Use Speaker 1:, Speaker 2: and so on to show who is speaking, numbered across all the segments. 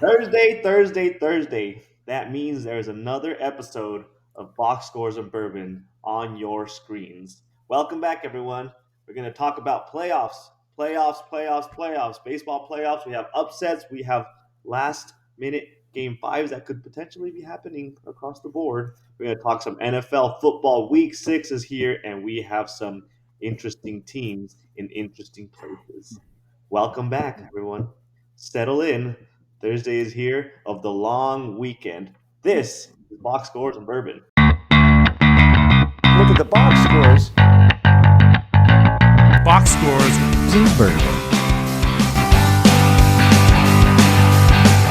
Speaker 1: Thursday. That means there's another episode of Box Scores and Bourbon on your screens. Welcome back, everyone. We're going to talk about playoffs, baseball playoffs. We have upsets. We have last minute game fives that could potentially be happening across the board. We're going to talk some NFL football. Week 6 is here, and we have some interesting teams in interesting places. Welcome back, everyone. Settle in. Thursday is here of the long weekend. This is Box Scores and Bourbon.
Speaker 2: Look at the box scores.
Speaker 3: Box Scores
Speaker 2: and Bourbon.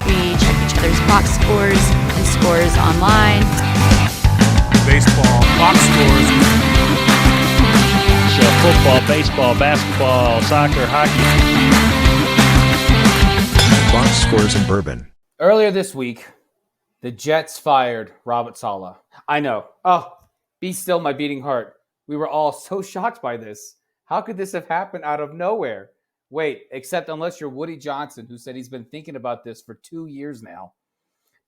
Speaker 4: We check each other's box scores and scores online.
Speaker 3: Baseball Box Scores.
Speaker 5: So football, baseball, basketball, soccer, hockey.
Speaker 2: Box Scores and Bourbon.
Speaker 6: Earlier this week, the Jets fired Robert Saleh. I know. Oh, be still my beating heart. We were all so shocked by this. How could this have happened out of nowhere? Wait, except unless you're Woody Johnson, who said he's been thinking about this for 2 years now.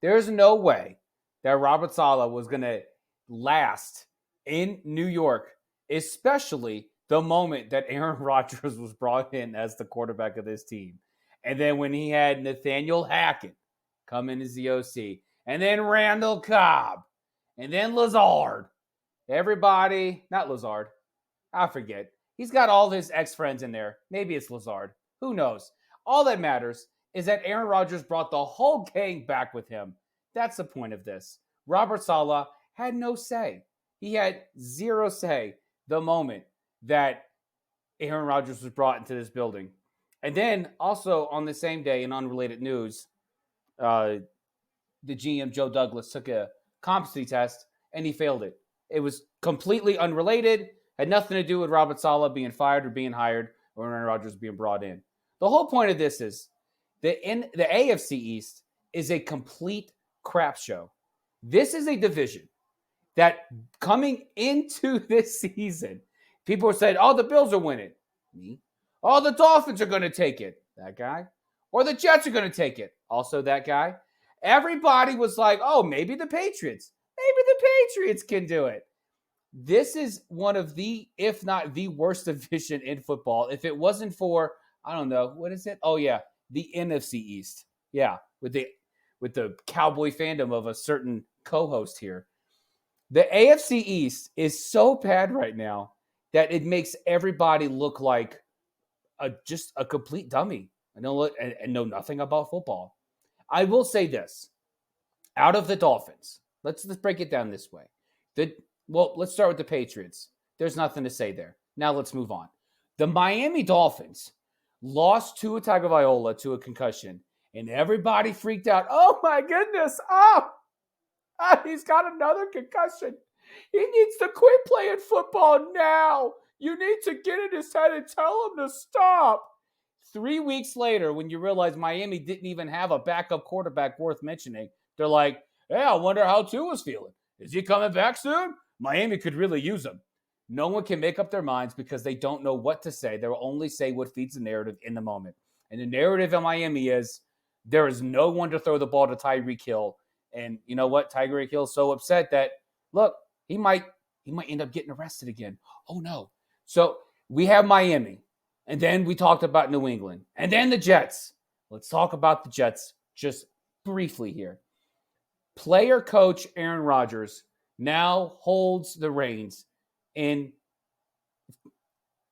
Speaker 6: There's no way that Robert Saleh was going to last in New York, especially the moment that Aaron Rodgers was brought in as the quarterback of this team. And then when he had Nathaniel Hackett come in as the OC, and then Randall Cobb, and then Lazard. Everybody, not Lazard, I forget. He's got all his ex-friends in there. Maybe it's Lazard. Who knows? All that matters is that Aaron Rodgers brought the whole gang back with him. That's the point of this. Robert Saleh had no say. He had zero say the moment that Aaron Rodgers was brought into this building. And then also on the same day, in unrelated news, the GM Joe Douglas took a competency test and he failed it. It was completely unrelated, had nothing to do with Robert Saleh being fired or being hired or Aaron Rodgers being brought in. The whole point of this is the AFC East is a complete crap show. This is a division that coming into this season, people were saying, oh, the Bills are winning. Me. Oh, the Dolphins are going to take it. That guy. Or the Jets are going to take it. Also that guy. Everybody was like, oh, maybe the Patriots. Maybe the Patriots can do it. This is one of the, if not the worst division in football. If it wasn't for, I don't know, what is it? Oh, yeah, the NFC East. Yeah, with the Cowboy fandom of a certain co-host here. The AFC East is so bad right now that it makes everybody look like just a complete dummy and know nothing about football. I will say this. Out of the Dolphins, let's break it down this way. Let's start with the Patriots. There's nothing to say there. Now let's move on. The Miami Dolphins lost Tua Tagovailoa to a concussion, and everybody freaked out. Oh, my goodness. He's got another concussion. He needs to quit playing football now. You need to get in his head and tell him to stop. 3 weeks later, when you realize Miami didn't even have a backup quarterback worth mentioning, they're like, hey, I wonder how Tua's feeling. Is he coming back soon? Miami could really use him. No one can make up their minds because they don't know what to say. They will only say what feeds the narrative in the moment. And the narrative in Miami is there is no one to throw the ball to Tyreek Hill. And you know what? Tyreek Hill's so upset that, look, he might end up getting arrested again. Oh, no. So we have Miami. And then we talked about New England. And then the Jets. Let's talk about the Jets just briefly here. Player coach Aaron Rodgers now holds the reins in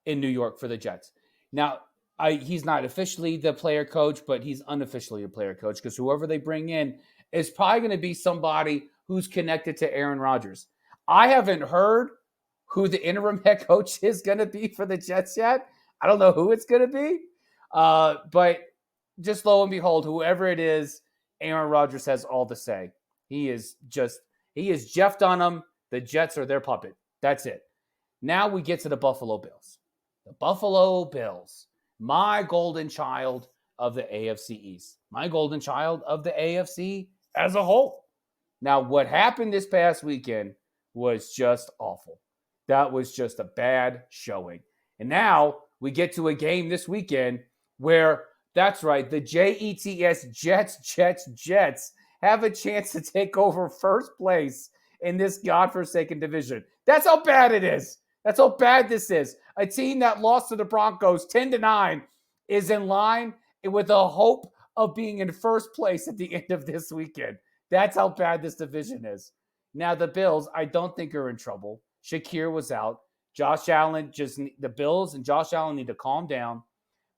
Speaker 6: New York for the Jets. Now, he's not officially the player coach, but he's unofficially a player coach because whoever they bring in is probably going to be somebody who's connected to Aaron Rodgers. I haven't heard who the interim head coach is going to be for the Jets yet. I don't know who it's going to be. But just lo and behold, whoever it is, Aaron Rodgers has all to say. He is Jeffed on them. The Jets are their puppet. That's it. Now we get to the Buffalo Bills. The Buffalo Bills, my golden child of the AFC East. My golden child of the AFC as a whole. Now, what happened this past weekend was just awful. That was just a bad showing. And now we get to a game this weekend where That's right. The Jets, Jets have a chance to take over first place in this godforsaken division. That's how bad it is. That's how bad this is. A team that lost to the Broncos 10-9 is in line with a hope of being in first place at the end of this weekend. That's how bad this division is. Now, the Bills, I don't think are in trouble. Shakir was out. The Bills and Josh Allen need to calm down.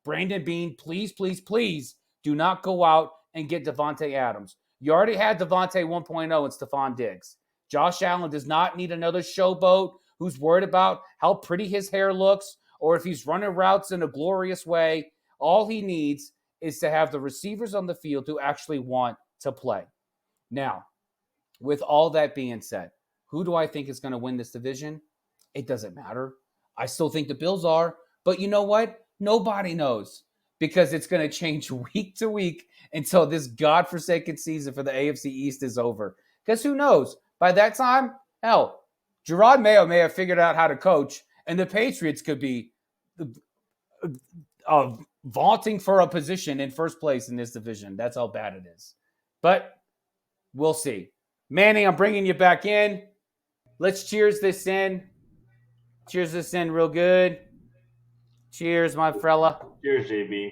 Speaker 6: Brandon Bean, please, please, please do not go out and get Devontae Adams. You already had Devontae 1.0 and Stephon Diggs. Josh Allen does not need another showboat who's worried about how pretty his hair looks or if he's running routes in a glorious way. All he needs is to have the receivers on the field who actually want to play. Now, with all that being said, who do I think is going to win this division? It doesn't matter. I still think the Bills are. But you know what? Nobody knows because it's going to change week to week until this godforsaken season for the AFC East is over. Because who knows? By that time, hell, Gerard Mayo may have figured out how to coach, and the Patriots could be vaunting for a position in first place in this division. That's how bad it is. But we'll see. Manny, I'm bringing you back in. Let's cheers this in. Cheers this in real good. Cheers, my fella.
Speaker 1: Cheers, JB.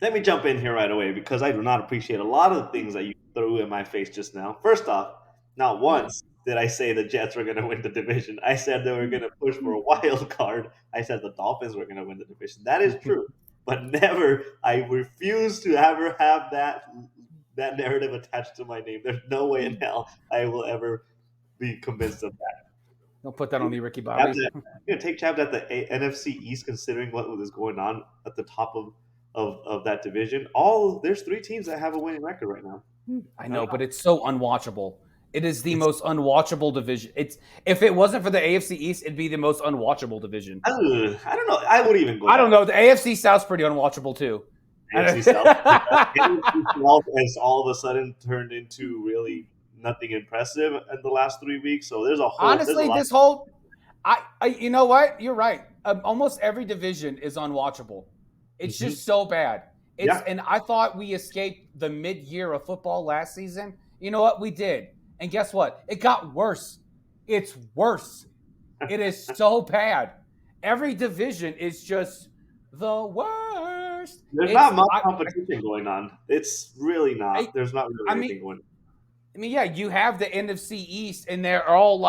Speaker 1: Let me jump in here right away because I do not appreciate a lot of the things that you threw in my face just now. First off, not once did I say the Jets were going to win the division. I said they were going to push for a wild card. I said the Dolphins were going to win the division. That is true. But never, I refuse to ever have that narrative attached to my name. There's no way in hell I will ever be convinced of that.
Speaker 6: Don't put that on me, Ricky Bobby.
Speaker 1: You're going to take jabs at the NFC East considering what is going on at the top of that division. There's 3 teams that have a winning record right now.
Speaker 6: I know, but it's so unwatchable. It is the most unwatchable division. If it wasn't for the AFC East, it'd be the most unwatchable division.
Speaker 1: I don't know. I would even go.
Speaker 6: I don't know. The AFC South's pretty unwatchable too.
Speaker 1: AFC South. AFC South has all of a sudden turned into really nothing impressive in the last 3 weeks. So there's a whole.
Speaker 6: Honestly, you know what? You're right. Almost every division is unwatchable. It's just so bad. And I thought we escaped the mid-year of football last season. You know what? We did. And guess what? It got worse. It's worse. It is so bad. Every division is just the worst.
Speaker 1: There's not much competition going on. It's really not. There's not really anything going on.
Speaker 6: I mean, yeah, you have the NFC East, and they're all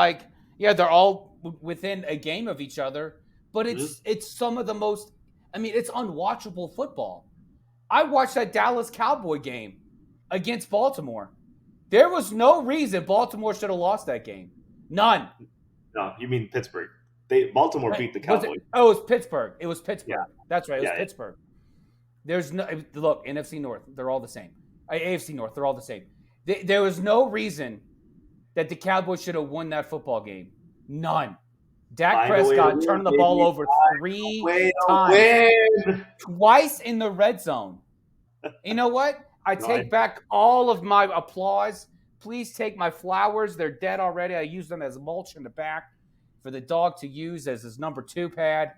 Speaker 6: they're all within a game of each other. But it's some of the most. I mean, it's unwatchable football. I watched that Dallas Cowboy game against Baltimore. There was no reason Baltimore should have lost that game. None.
Speaker 1: No, you mean Pittsburgh. Baltimore beat the Cowboys.
Speaker 6: It was Pittsburgh. It was Pittsburgh.
Speaker 1: Yeah.
Speaker 6: That's right. It was Pittsburgh. There's no look, NFC North, they're all the same. AFC North, they're all the same. There was no reason that the Cowboys should have won that football game. None. Dak Prescott turned the ball over 3 times. Twice in the red zone. You know what? I take back all of my applause. Please take my flowers. They're dead already. I use them as mulch in the back for the dog to use as his number 2 pad.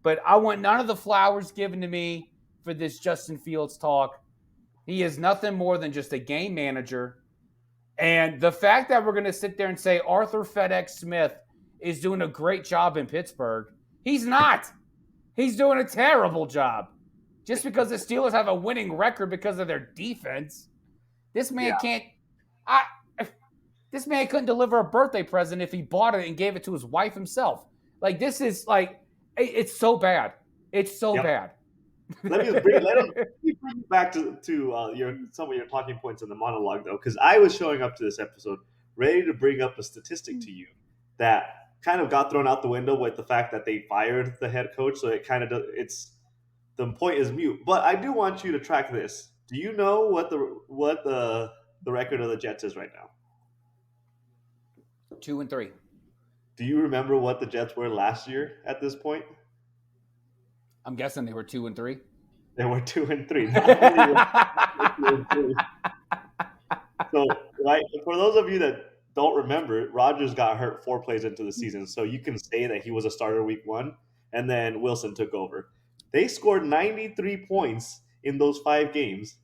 Speaker 6: But I want none of the flowers given to me for this Justin Fields talk. He is nothing more than just a game manager. And the fact that we're going to sit there and say Arthur FedEx Smith is doing a great job in Pittsburgh, he's not. He's doing a terrible job. Just because the Steelers have a winning record because of their defense, this man can't. This man couldn't deliver a birthday present if he bought it and gave it to his wife himself. This is it's so bad. It's so bad.
Speaker 1: Let me bring you back to some of your talking points in the monologue, though, because I was showing up to this episode ready to bring up a statistic to you that kind of got thrown out the window with the fact that they fired the head coach. So it kind of the point is mute. But I do want you to track this. Do you know what the record of the Jets is right now?
Speaker 6: 2-3.
Speaker 1: Do you remember what the Jets were last year at this point?
Speaker 6: I'm guessing they were 2-3.
Speaker 1: They were 2-3. So, right, for those of you that don't remember, Rodgers got hurt 4 plays into the season. So you can say that he was a starter week 1. and then Wilson took over. They scored 93 points in those 5 games.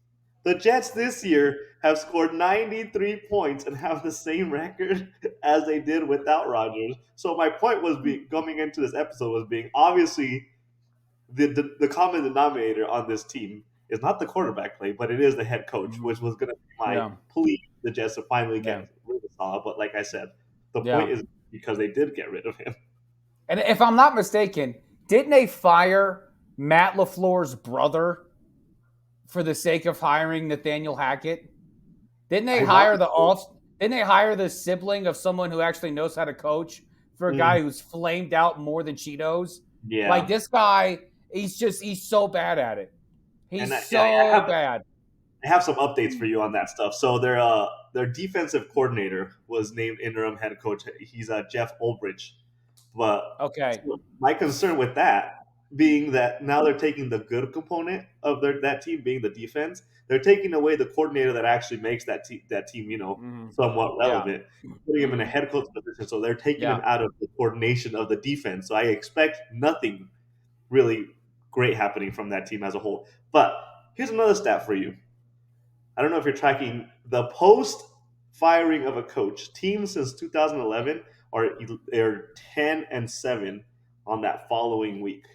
Speaker 1: The Jets this year have scored 93 points and have the same record as they did without Rodgers. So my point was being coming into this episode was being obviously the common denominator on this team is not the quarterback play, but it is the head coach, which was going to be my
Speaker 6: Yeah.
Speaker 1: plea for the Jets to finally
Speaker 6: Yeah.
Speaker 1: get rid of Salah. But like I said, the
Speaker 6: Yeah.
Speaker 1: point is because they did get rid of him.
Speaker 6: And if I'm not mistaken, didn't they fire Matt LaFleur's brother for the sake of hiring Nathaniel Hackett? Didn't they Didn't they hire the sibling of someone who actually knows how to coach for a guy who's flamed out more than Cheetos?
Speaker 1: Yeah,
Speaker 6: Like this guy, he's so bad at it. He's bad.
Speaker 1: I have some updates for you on that stuff. So their defensive coordinator was named interim head coach. He's Jeff Ulbrich. But
Speaker 6: Okay.
Speaker 1: my concern with that being that now they're taking the good component of that team being the defense. They're taking away the coordinator that actually makes that team, somewhat relevant, putting him in a head coach position. So they're taking him out of the coordination of the defense. So I expect nothing really great happening from that team as a whole. But here's another stat for you. I don't know if you're tracking the post firing of a coach. Teams since 2011 are 10-7 on that following week.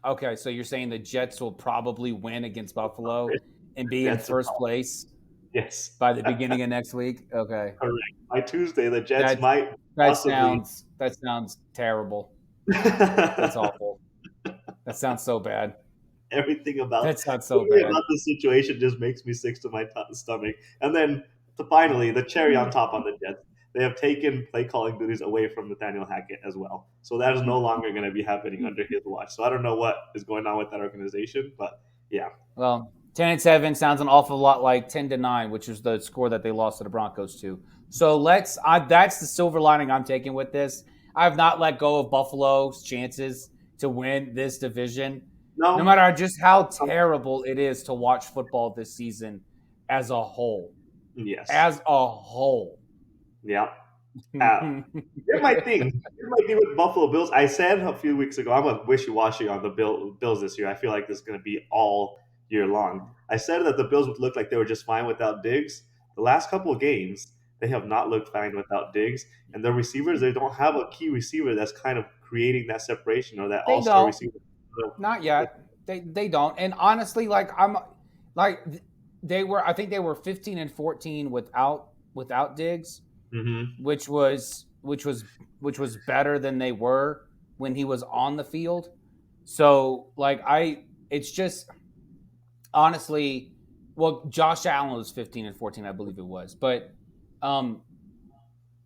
Speaker 6: Okay, so you're saying the Jets will probably win against Buffalo and be in first place?
Speaker 1: Yes.
Speaker 6: By the beginning of next week? Okay.
Speaker 1: Correct. By Tuesday, the Jets might possibly.
Speaker 6: That sounds terrible. That's awful. That sounds so bad.
Speaker 1: Everything about
Speaker 6: that sounds so bad.
Speaker 1: About the situation just makes me sick to my stomach. And then finally, the cherry on top on the Jets, they have taken play calling duties away from Nathaniel Hackett as well. So that is no longer going to be happening under his watch. So I don't know what is going on with that organization, but yeah.
Speaker 6: Well, 10-7 sounds an awful lot like 10-9, which is the score that they lost to the Broncos to. So that's the silver lining I'm taking with this. I have not let go of Buffalo's chances to win this division. No matter just how terrible it is to watch football this season as a whole.
Speaker 1: Yes.
Speaker 6: As a whole.
Speaker 1: Yeah. Here's my thing with Buffalo Bills. I said a few weeks ago, I'm a wishy-washy on the Bills this year. I feel like this is going to be all year long. I said that the Bills would look like they were just fine without Diggs. The last couple of games, they have not looked fine without Diggs. And their receivers, they don't have a key receiver that's kind of creating that separation or that all-star receiver.
Speaker 6: Not yet. They don't. And honestly, I think they were 15-14 without Diggs, which was better than they were when he was on the field. So it's just honestly, well, Josh Allen was 15-14, I believe it was, but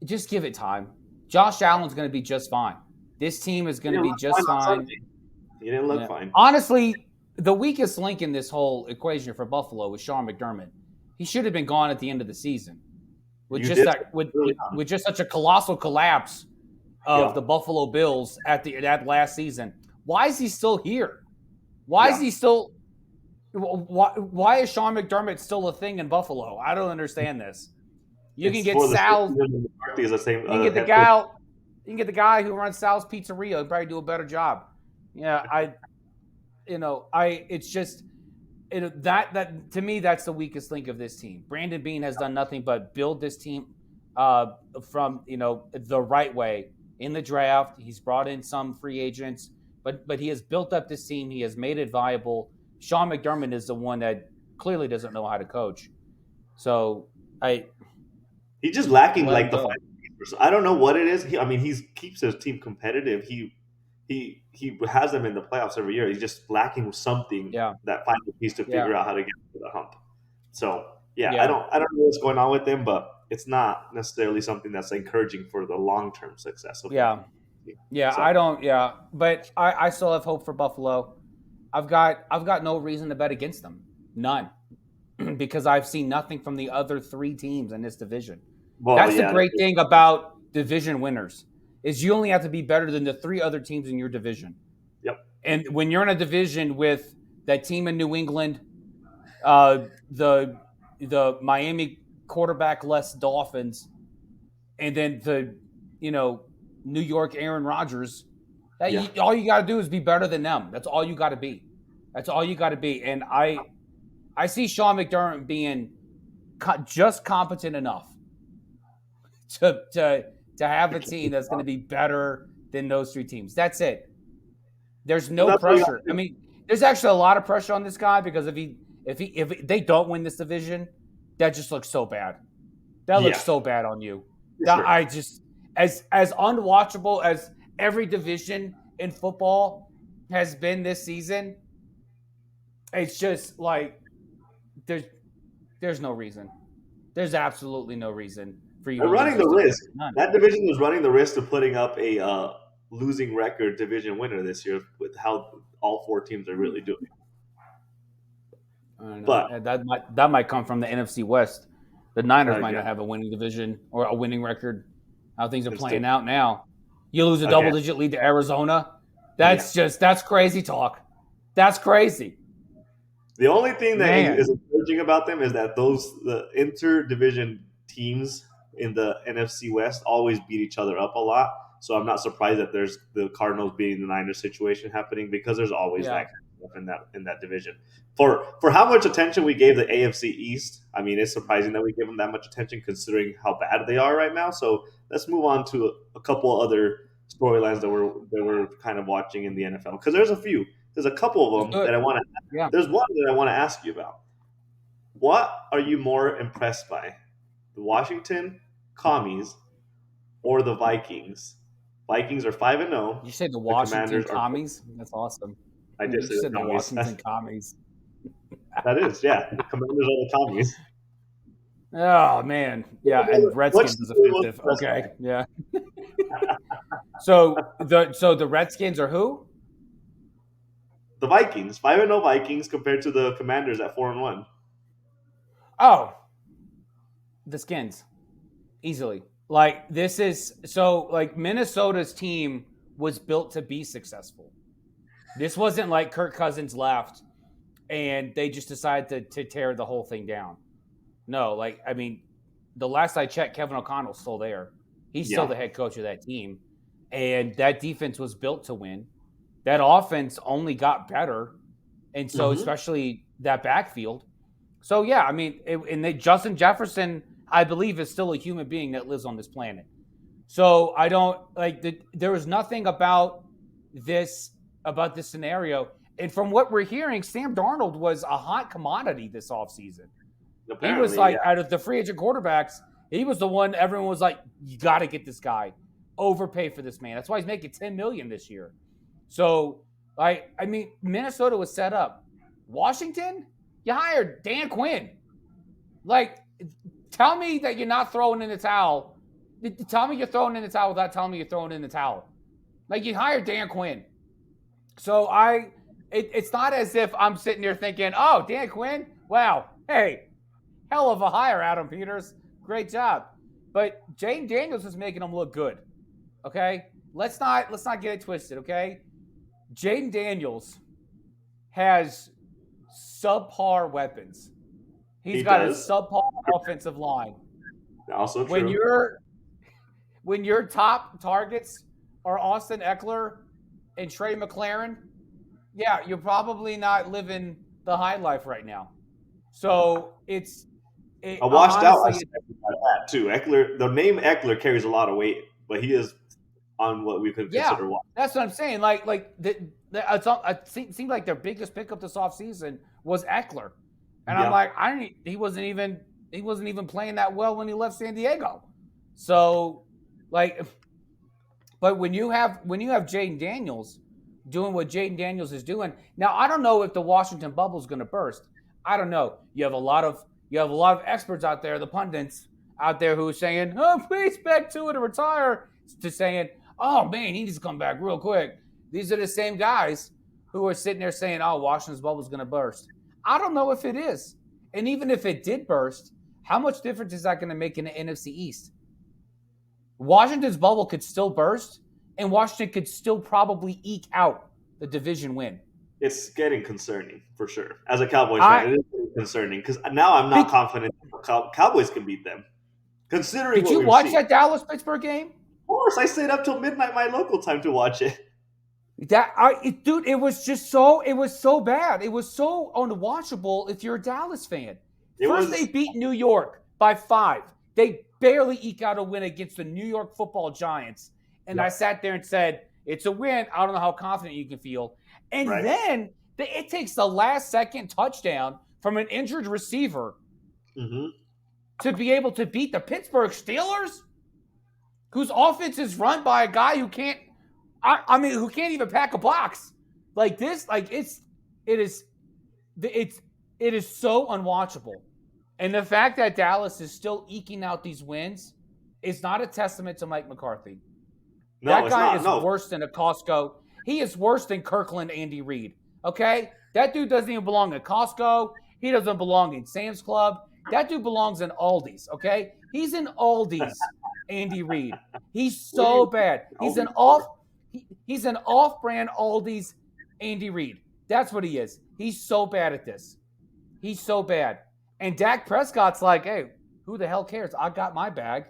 Speaker 6: just give it time. Josh Allen's going to be just fine. This team is going to be just fine.
Speaker 1: He didn't look fine.
Speaker 6: Honestly, the weakest link in this whole equation for Buffalo was Sean McDermott. He should have been gone at the end of the season. With just such a colossal collapse of the Buffalo Bills at last season. Why is he still here? Why is he still? Why is Sean McDermott still a thing in Buffalo? I don't understand this. You can get Sal. You can get the guy. You can get the guy who runs Sal's Pizzeria and probably do a better job. Yeah, it's just that to me, that's the weakest link of this team. Brandon Beane has done nothing but build this team from the right way in the draft. He's brought in some free agents, but he has built up this team. He has made it viable. Sean McDermott is the one that clearly doesn't know how to coach. So
Speaker 1: he's just lacking the final piece. I don't know what it is. He keeps his team competitive. He has them in the playoffs every year. He's just lacking something, that final piece to figure out how to get to the hump. So I don't know what's going on with him, but it's not necessarily something that's encouraging for the long-term success of him.
Speaker 6: I don't. Yeah, but I still have hope for Buffalo. I've got no reason to bet against them, none, because I've seen nothing from the other three teams in this division. Well, that's the great thing about division winners. Is you only have to be better than the three other teams in your division.
Speaker 1: Yep.
Speaker 6: And when you're in a division with that team in New England, the Miami quarterback-less Dolphins, and then the New York Aaron Rodgers, All you got to do is be better than them. That's all you got to be. That's all you got to be. And I see Sean McDermott being just competent enough to have a team that's going to be better than those three teams. That's it. There's no pressure. I mean, there's actually a lot of pressure on this guy because if they don't win this division, that just looks so bad. That looks so bad on you. I just as unwatchable as every division in football has been this season. It's just like there's no reason. There's absolutely no reason for you.
Speaker 1: They're running the risk. That division was running the risk of putting up a losing record division winner this year with how all four teams are really doing.
Speaker 6: But that might come from the NFC West. The Niners might not have a winning division or a winning record. How things are playing out now. You lose a double-digit lead to Arizona. That's crazy talk. That's crazy.
Speaker 1: The only thing that is encouraging about them is that the inter-division teams in the NFC West always beat each other up a lot. So I'm not surprised that there's the Cardinals beating the Niners situation happening because there's always that kind of stuff in that division. For how much attention we gave the AFC East, I mean, it's surprising that we give them that much attention considering how bad they are right now. So let's move on to a couple other storylines that we're kind of watching in the NFL because there's a few. There's a couple of them that I want to. Yeah. There's one that I want to ask you about. What are you more impressed by, the Washington Commies or the Vikings? Vikings are 5-0.
Speaker 6: You said the Washington Commies? That's awesome.
Speaker 1: I just
Speaker 6: said the Washington Commies.
Speaker 1: That is, yeah. The Commanders are the Commies.
Speaker 6: Oh man, yeah, and Redskins is offensive. Okay, yeah. So the Redskins are who?
Speaker 1: The Vikings, 5-0 Vikings compared to the Commanders at 4-1.
Speaker 6: Oh, the Skins, easily. Like this is so like Minnesota's team was built to be successful. This wasn't like Kirk Cousins left and they just decided to tear the whole thing down. No, like I mean, the last I checked, Kevin O'Connell's still there. He's still the head coach of that team, and that defense was built to win. That offense only got better, and so especially that backfield. So yeah, I mean, Justin Jefferson, I believe, is still a human being that lives on this planet. So I don't like there was nothing about this scenario. And from what we're hearing, Sam Darnold was a hot commodity this offseason. He was like out of the free agent quarterbacks, he was the one everyone was like, you got to get this guy, overpay for this man. That's why he's making $10 million this year. So, I mean, Minnesota was set up. Washington, you hired Dan Quinn. Like, tell me that you're not throwing in the towel. Tell me you're throwing in the towel without telling me you're throwing in the towel. Like, you hired Dan Quinn. So, it's not as if I'm sitting there thinking, oh, Dan Quinn? Wow. Hey, hell of a hire, Adam Peters. Great job. But Jaden Daniels is making them look good. Okay? Let's not get it twisted, okay? Jaden Daniels has subpar weapons. He's got a subpar offensive line.
Speaker 1: Also true.
Speaker 6: When your top targets are Austin Eckler and Trey McLaren, yeah, you're probably not living the high life right now. So
Speaker 1: I washed out that too. Eckler, the name Eckler carries a lot of weight, but he is on what we could consider.
Speaker 6: That's what I'm saying. It seemed like their biggest pickup this offseason was Eckler, and I'm like, he wasn't even playing that well when he left San Diego. So, but when you have Jaden Daniels doing what Jaden Daniels is doing now, I don't know if the Washington bubble is going to burst. I don't know. You have a lot of experts out there, the pundits out there who are saying, "Oh, we expect Tua to retire," to saying, "Oh man, he needs to come back real quick." These are the same guys who are sitting there saying, "Oh, Washington's bubble is going to burst." I don't know if it is, and even if it did burst, how much difference is that going to make in the NFC East? Washington's bubble could still burst, and Washington could still probably eke out the division win.
Speaker 1: It's getting concerning for sure. As a Cowboys fan, it is getting concerning because now I'm not confident Cowboys can beat them. Considering
Speaker 6: did you watch that Dallas-Pittsburgh game?
Speaker 1: Of course, I stayed up till midnight my local time to watch it.
Speaker 6: Dude, it was so bad. It was so unwatchable if you're a Dallas fan. First, they beat New York by 5. They barely eke out a win against the New York Football Giants. And I sat there and said, it's a win. I don't know how confident you can feel. And then it takes the last second touchdown from an injured receiver to be able to beat the Pittsburgh Steelers, whose offense is run by a guy who can't who can't even pack a box. Like this, like it is so unwatchable. And the fact that Dallas is still eking out these wins is not a testament to Mike McCarthy.
Speaker 1: No,
Speaker 6: that guy is worse than a Costco. He is worse than Kirkland Andy Reid. Okay? That dude doesn't even belong at Costco. He doesn't belong in Sam's Club. That dude belongs in Aldi's. Okay? He's in Aldi's, Andy Reid. He's so bad. He's an off-brand Aldi's Andy Reid. That's what he is. He's so bad at this. He's so bad. And Dak Prescott's like, hey, who the hell cares? I got my bag.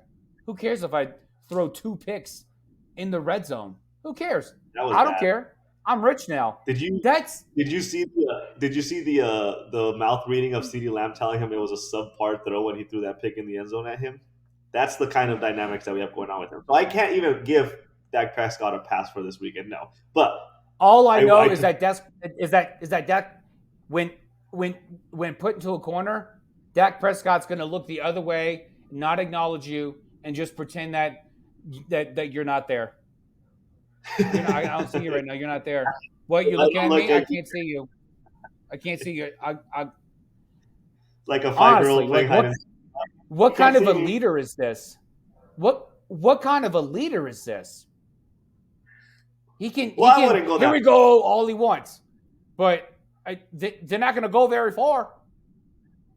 Speaker 6: Who cares if I throw 2 picks in the red zone? Who cares? I don't care. I'm rich now.
Speaker 1: Did you see the mouth reading of CeeDee Lamb telling him it was a subpar throw when he threw that pick in the end zone at him? That's the kind of dynamics that we have going on with him. So I can't even give Dak Prescott a pass for this weekend. No, but
Speaker 6: all I know is that Dak when put into a corner, Dak Prescott's going to look the other way, not acknowledge you, and just pretend that you're not there. I don't see you right now. You're not there. What, you looking at me? I can't see you. I can't see you.
Speaker 1: Like a 5-year-old playing hide and seek.
Speaker 6: What kind of a leader is this? What kind of a leader is this? Here we go, all he wants. But they're not going to go very far.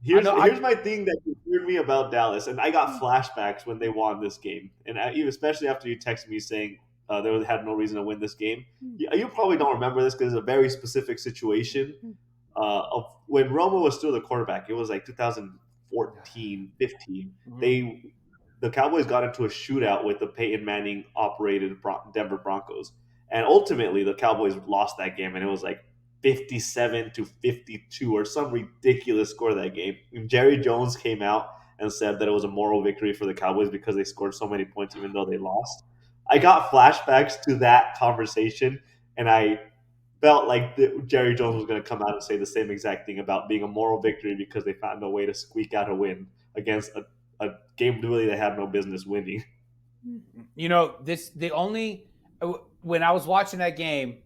Speaker 1: Here's my thing that concerned me about Dallas, and I got flashbacks when they won this game, and especially after you texted me saying they had no reason to win this game. You probably don't remember this because it's a very specific situation of when Romo was still the quarterback. It was like 2014, 15. The Cowboys got into a shootout with the Peyton Manning operated Denver Broncos, and ultimately the Cowboys lost that game, and it was like 57-52 or some ridiculous score that game. And Jerry Jones came out and said that it was a moral victory for the Cowboys because they scored so many points even though they lost. I got flashbacks to that conversation, and I felt like Jerry Jones was going to come out and say the same exact thing about being a moral victory because they found a way to squeak out a win against a game really they had no business winning.
Speaker 6: You know, when I was watching that game,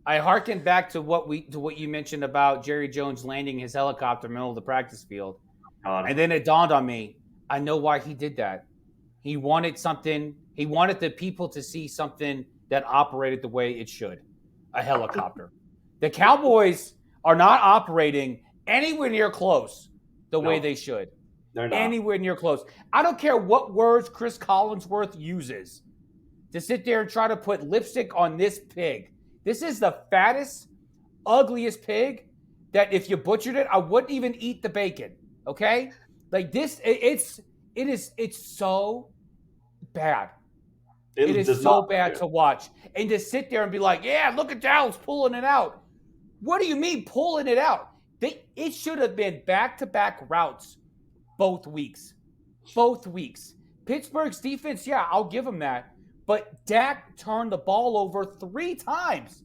Speaker 6: I hearkened back to what you mentioned about Jerry Jones landing his helicopter in the middle of the practice field. And then it dawned on me, I know why he did that. He wanted something. He wanted the people to see something that operated the way it should, a helicopter. The Cowboys are not operating anywhere near close the way they should.
Speaker 1: They're not.
Speaker 6: Anywhere near close. I don't care what words Chris Collinsworth uses to sit there and try to put lipstick on this pig. This is the fattest, ugliest pig that if you butchered it, I wouldn't even eat the bacon. Okay? Like this, it's so bad. It is so bad to watch. And to sit there and be like, yeah, look at Dallas pulling it out. What do you mean pulling it out? It should have been back-to-back routes both weeks. Both weeks. Pittsburgh's defense, yeah, I'll give them that. But Dak turned the ball over 3 times.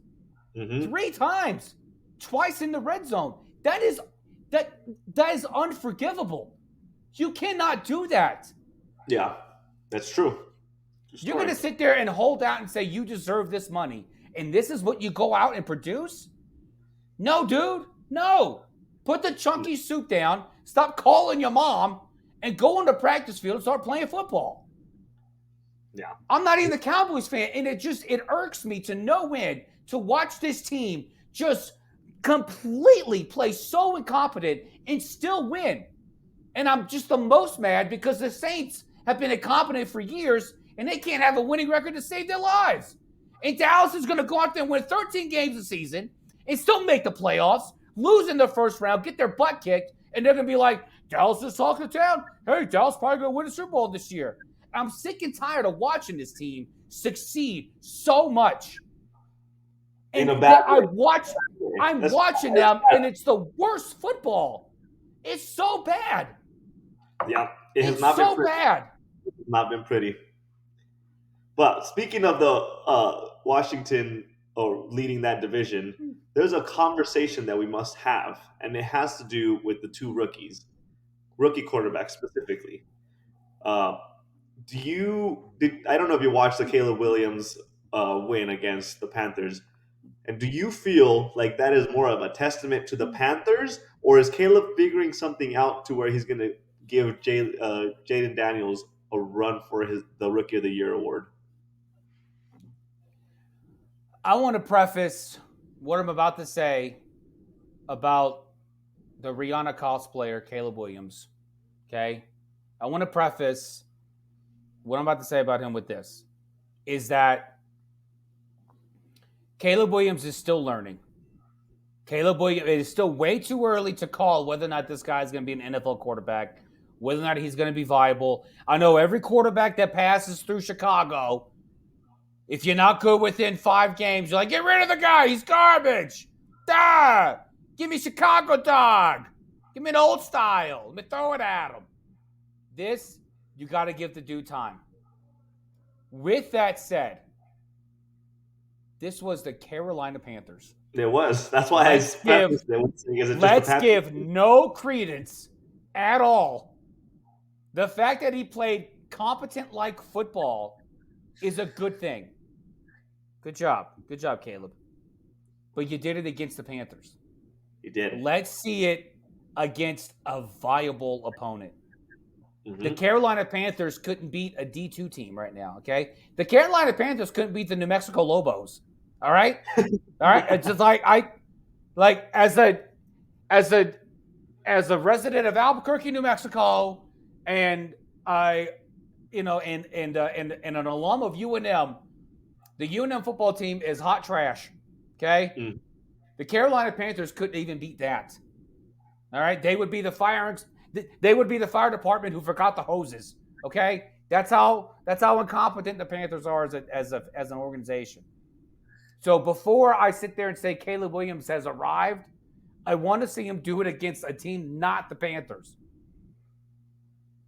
Speaker 6: 3 times. Twice in the red zone. That is unforgivable. You cannot do that.
Speaker 1: Yeah, that's true.
Speaker 6: You're going to sit there and hold out and say you deserve this money, and this is what you go out and produce? No, dude. No. Put the chunky soup down, stop calling your mom, and go on the practice field and start playing football.
Speaker 1: Yeah.
Speaker 6: I'm not even a Cowboys fan, and it irks me to no end to watch this team just completely play so incompetent and still win. And I'm just the most mad because the Saints have been incompetent for years, and they can't have a winning record to save their lives. And Dallas is going to go out there and win 13 games a season and still make the playoffs, lose in the first round, get their butt kicked, and they're going to be like, Dallas is talking to town. Hey, Dallas probably going to win a Super Bowl this year. I'm sick and tired of watching this team succeed so much
Speaker 1: In
Speaker 6: And
Speaker 1: a bad way.
Speaker 6: I'm
Speaker 1: That's-
Speaker 6: watching them, and it's the worst football. It's so bad.
Speaker 1: Yeah, it has
Speaker 6: It's
Speaker 1: not been
Speaker 6: so
Speaker 1: pretty.
Speaker 6: bad.
Speaker 1: It has not been pretty. But speaking of the Washington or leading that division, there's a conversation that we must have, and it has to do with the two rookie quarterbacks specifically. Uh, I don't know if you watched the Caleb Williams win against the Panthers, and do you feel like that is more of a testament to the Panthers, or is Caleb figuring something out to where he's going to give Jaden Daniels a run for the Rookie of the Year award?
Speaker 6: I want to preface what I'm about to say about the Rihanna cosplayer, Caleb Williams. Okay? I want to preface what I'm about to say about him with this is that Caleb Williams is still learning. Caleb Williams, it is still way too early to call whether or not this guy is going to be an NFL quarterback, whether or not he's going to be viable. I know every quarterback that passes through Chicago, if you're not good within 5 games, you're like, get rid of the guy. He's garbage. Give me Chicago dog. Give me an old style. Let me throw it at him. This, you got to give the dude time. With that said, this was the Carolina Panthers.
Speaker 1: It was. That's why
Speaker 6: Let's give no credence at all. The fact that he played competent-like football is a good thing. Good job. Good job, Caleb. But you did it against the Panthers.
Speaker 1: You did.
Speaker 6: Let's see it against a viable opponent.
Speaker 1: Mm-hmm.
Speaker 6: The Carolina Panthers couldn't beat a D2 team right now, okay? The Carolina Panthers couldn't beat the New Mexico Lobos. All right? All right? It's just as a resident of Albuquerque, New Mexico, and an alum of UNM, the UNM football team is hot trash. Okay?
Speaker 1: Mm.
Speaker 6: The Carolina Panthers couldn't even beat that. All right? They would be the fire department who forgot the hoses. Okay? That's how incompetent the Panthers are as an organization. So before I sit there and say Caleb Williams has arrived, I want to see him do it against a team not the Panthers.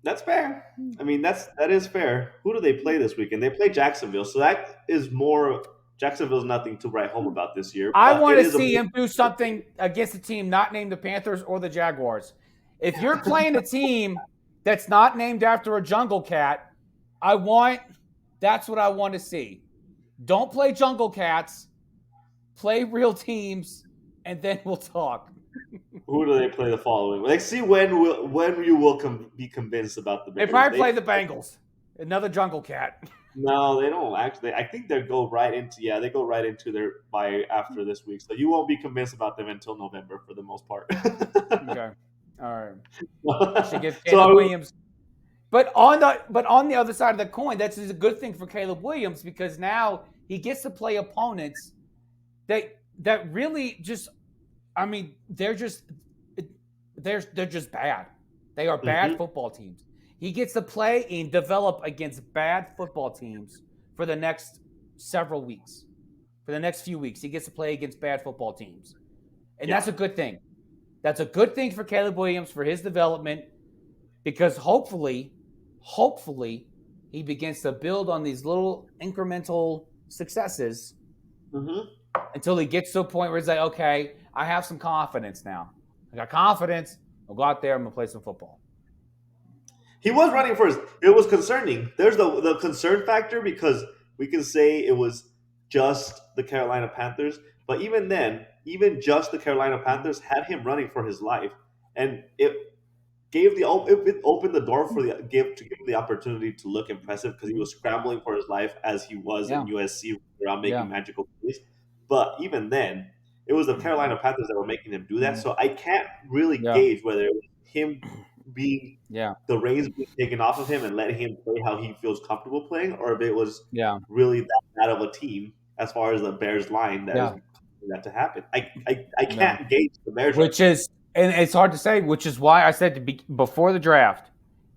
Speaker 1: That's fair. I mean, that is fair. Who do they play this weekend? They play Jacksonville, so that is more. Jacksonville's nothing to write home about this year.
Speaker 6: I want to see him do something against a team not named the Panthers or the Jaguars. If you're playing a team that's not named after a jungle cat, that's what I want to see. Don't play jungle cats. Play real teams, and then we'll talk.
Speaker 1: Who do they play the following? Like, see when you will be convinced about the Bears.
Speaker 6: They probably play the Bengals. Another jungle cat.
Speaker 1: No, they don't actually. I think they go right into their bye after this week. So you won't be convinced about them until November for the most part.
Speaker 6: Okay. All right. Should give Caleb Williams. But on the other side of the coin, that's a good thing for Caleb Williams because now he gets to play opponents that really just, I mean, they're just bad. They are bad football teams. He gets to play and develop against bad football teams for the next several weeks. For the next few weeks, he gets to play against bad football teams. And that's a good thing. That's a good thing for Caleb Williams for his development because hopefully he begins to build on these little incremental successes until he gets to a point where he's like, okay, I have some confidence now. I got confidence. I'll go out there. I'm going to play some football.
Speaker 1: He was running first. It was concerning. There's the concern factor because we can say it was just the Carolina Panthers. But even then, even just the Carolina Panthers had him running for his life. And it opened the door to give him the opportunity to look impressive because he was scrambling for his life as he was in USC around making magical plays. But even then, it was the Carolina Panthers that were making him do that. So I can't really gauge whether it was him being the reins being taken off of him and letting him play how he feels comfortable playing, or if it was really that bad of a team as far as the Bears line that is that to happen. I can't gauge the Bears.
Speaker 6: And it's hard to say, which is why I said before the draft,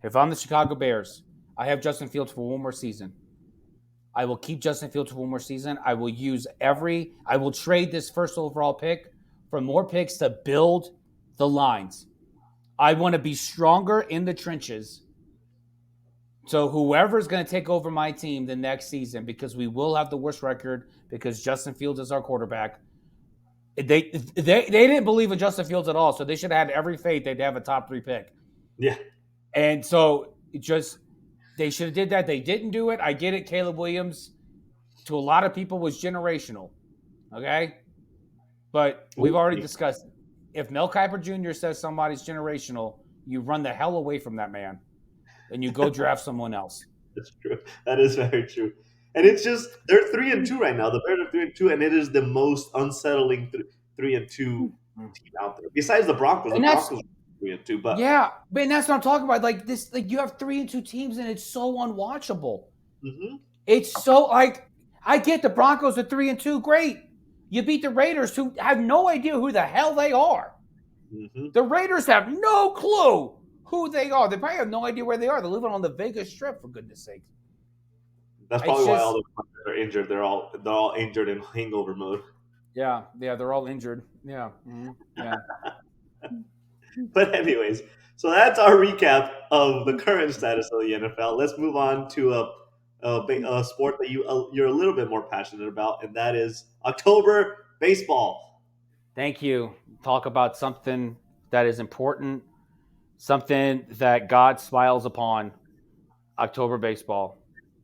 Speaker 6: if I'm the Chicago Bears, I have Justin Fields for one more season. I will keep Justin Fields for one more season. I will trade this first overall pick for more picks to build the lines. I want to be stronger in the trenches. So whoever's going to take over my team the next season, because we will have the worst record because Justin Fields is our quarterback. They didn't believe in Justin Fields at all, so they should have had every faith they'd have a top 3 pick.
Speaker 1: Yeah.
Speaker 6: And so they should have did that. They didn't do it. I get it. Caleb Williams, to a lot of people, was generational. Okay? But we've already discussed it. If Mel Kiper Jr. says somebody's generational, you run the hell away from that man and you go draft someone else.
Speaker 1: That's true. That is very true. And it's just they're 3-2 right now. The Bears are 3-2, and it is the most unsettling 3-2 team out there. Besides the Broncos, the Broncos are 3-2. But
Speaker 6: yeah, but that's what I'm talking about. Like this, like you have 3-2 teams, and it's so unwatchable.
Speaker 1: Mm-hmm.
Speaker 6: It's so like I get the Broncos are 3-2, great. You beat the Raiders, who have no idea who the hell they are.
Speaker 1: Mm-hmm.
Speaker 6: The Raiders have no clue who they are. They probably have no idea where they are. They're living on the Vegas Strip, for goodness sake.
Speaker 1: That's probably why all the players are injured. They're all injured in hangover mode.
Speaker 6: Yeah, they're all injured. Yeah, yeah.
Speaker 1: But anyways, so that's our recap of the current status of the NFL. Let's move on to a sport that you're a little bit more passionate about, and that is October baseball.
Speaker 6: Thank you. Talk about something that is important, something that God smiles upon. October baseball.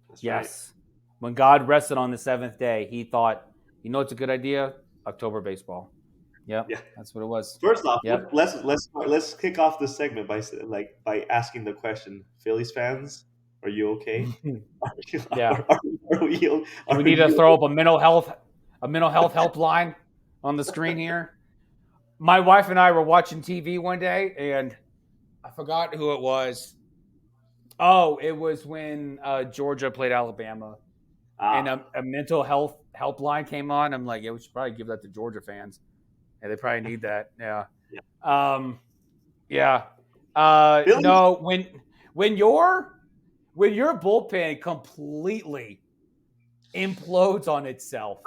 Speaker 1: That's
Speaker 6: yes. Right. When God rested on the 7th day, he thought, you know what's a good idea? October baseball. Yep. Yeah. That's what it was.
Speaker 1: First off, let's kick off this segment by asking the question, Phillies fans, are you okay?
Speaker 6: Yeah. We need to throw up a mental health helpline on the screen here. My wife and I were watching TV one day, and I forgot who it was. Oh, it was when Georgia played Alabama, and a mental health helpline came on. I'm like, yeah, we should probably give that to Georgia fans. Yeah, they probably need that. Yeah. No, when your bullpen completely implodes on itself,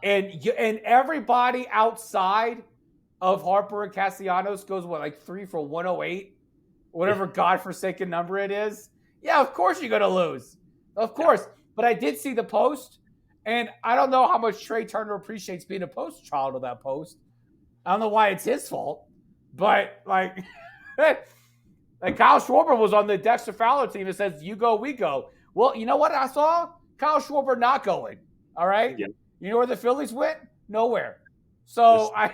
Speaker 6: and everybody outside of Harper and Castellanos goes like 3 for 108. Whatever godforsaken number it is. Yeah, of course you're going to lose. Of course. Yeah. But I did see the post, and I don't know how much Trey Turner appreciates being a poster child of that post. I don't know why it's his fault. But, like Kyle Schwarber was on the Dexter Fowler team that says, you go, we go. Well, you know what I saw? Kyle Schwarber not going. All right? Yeah. You know where the Phillies went? Nowhere. So
Speaker 1: I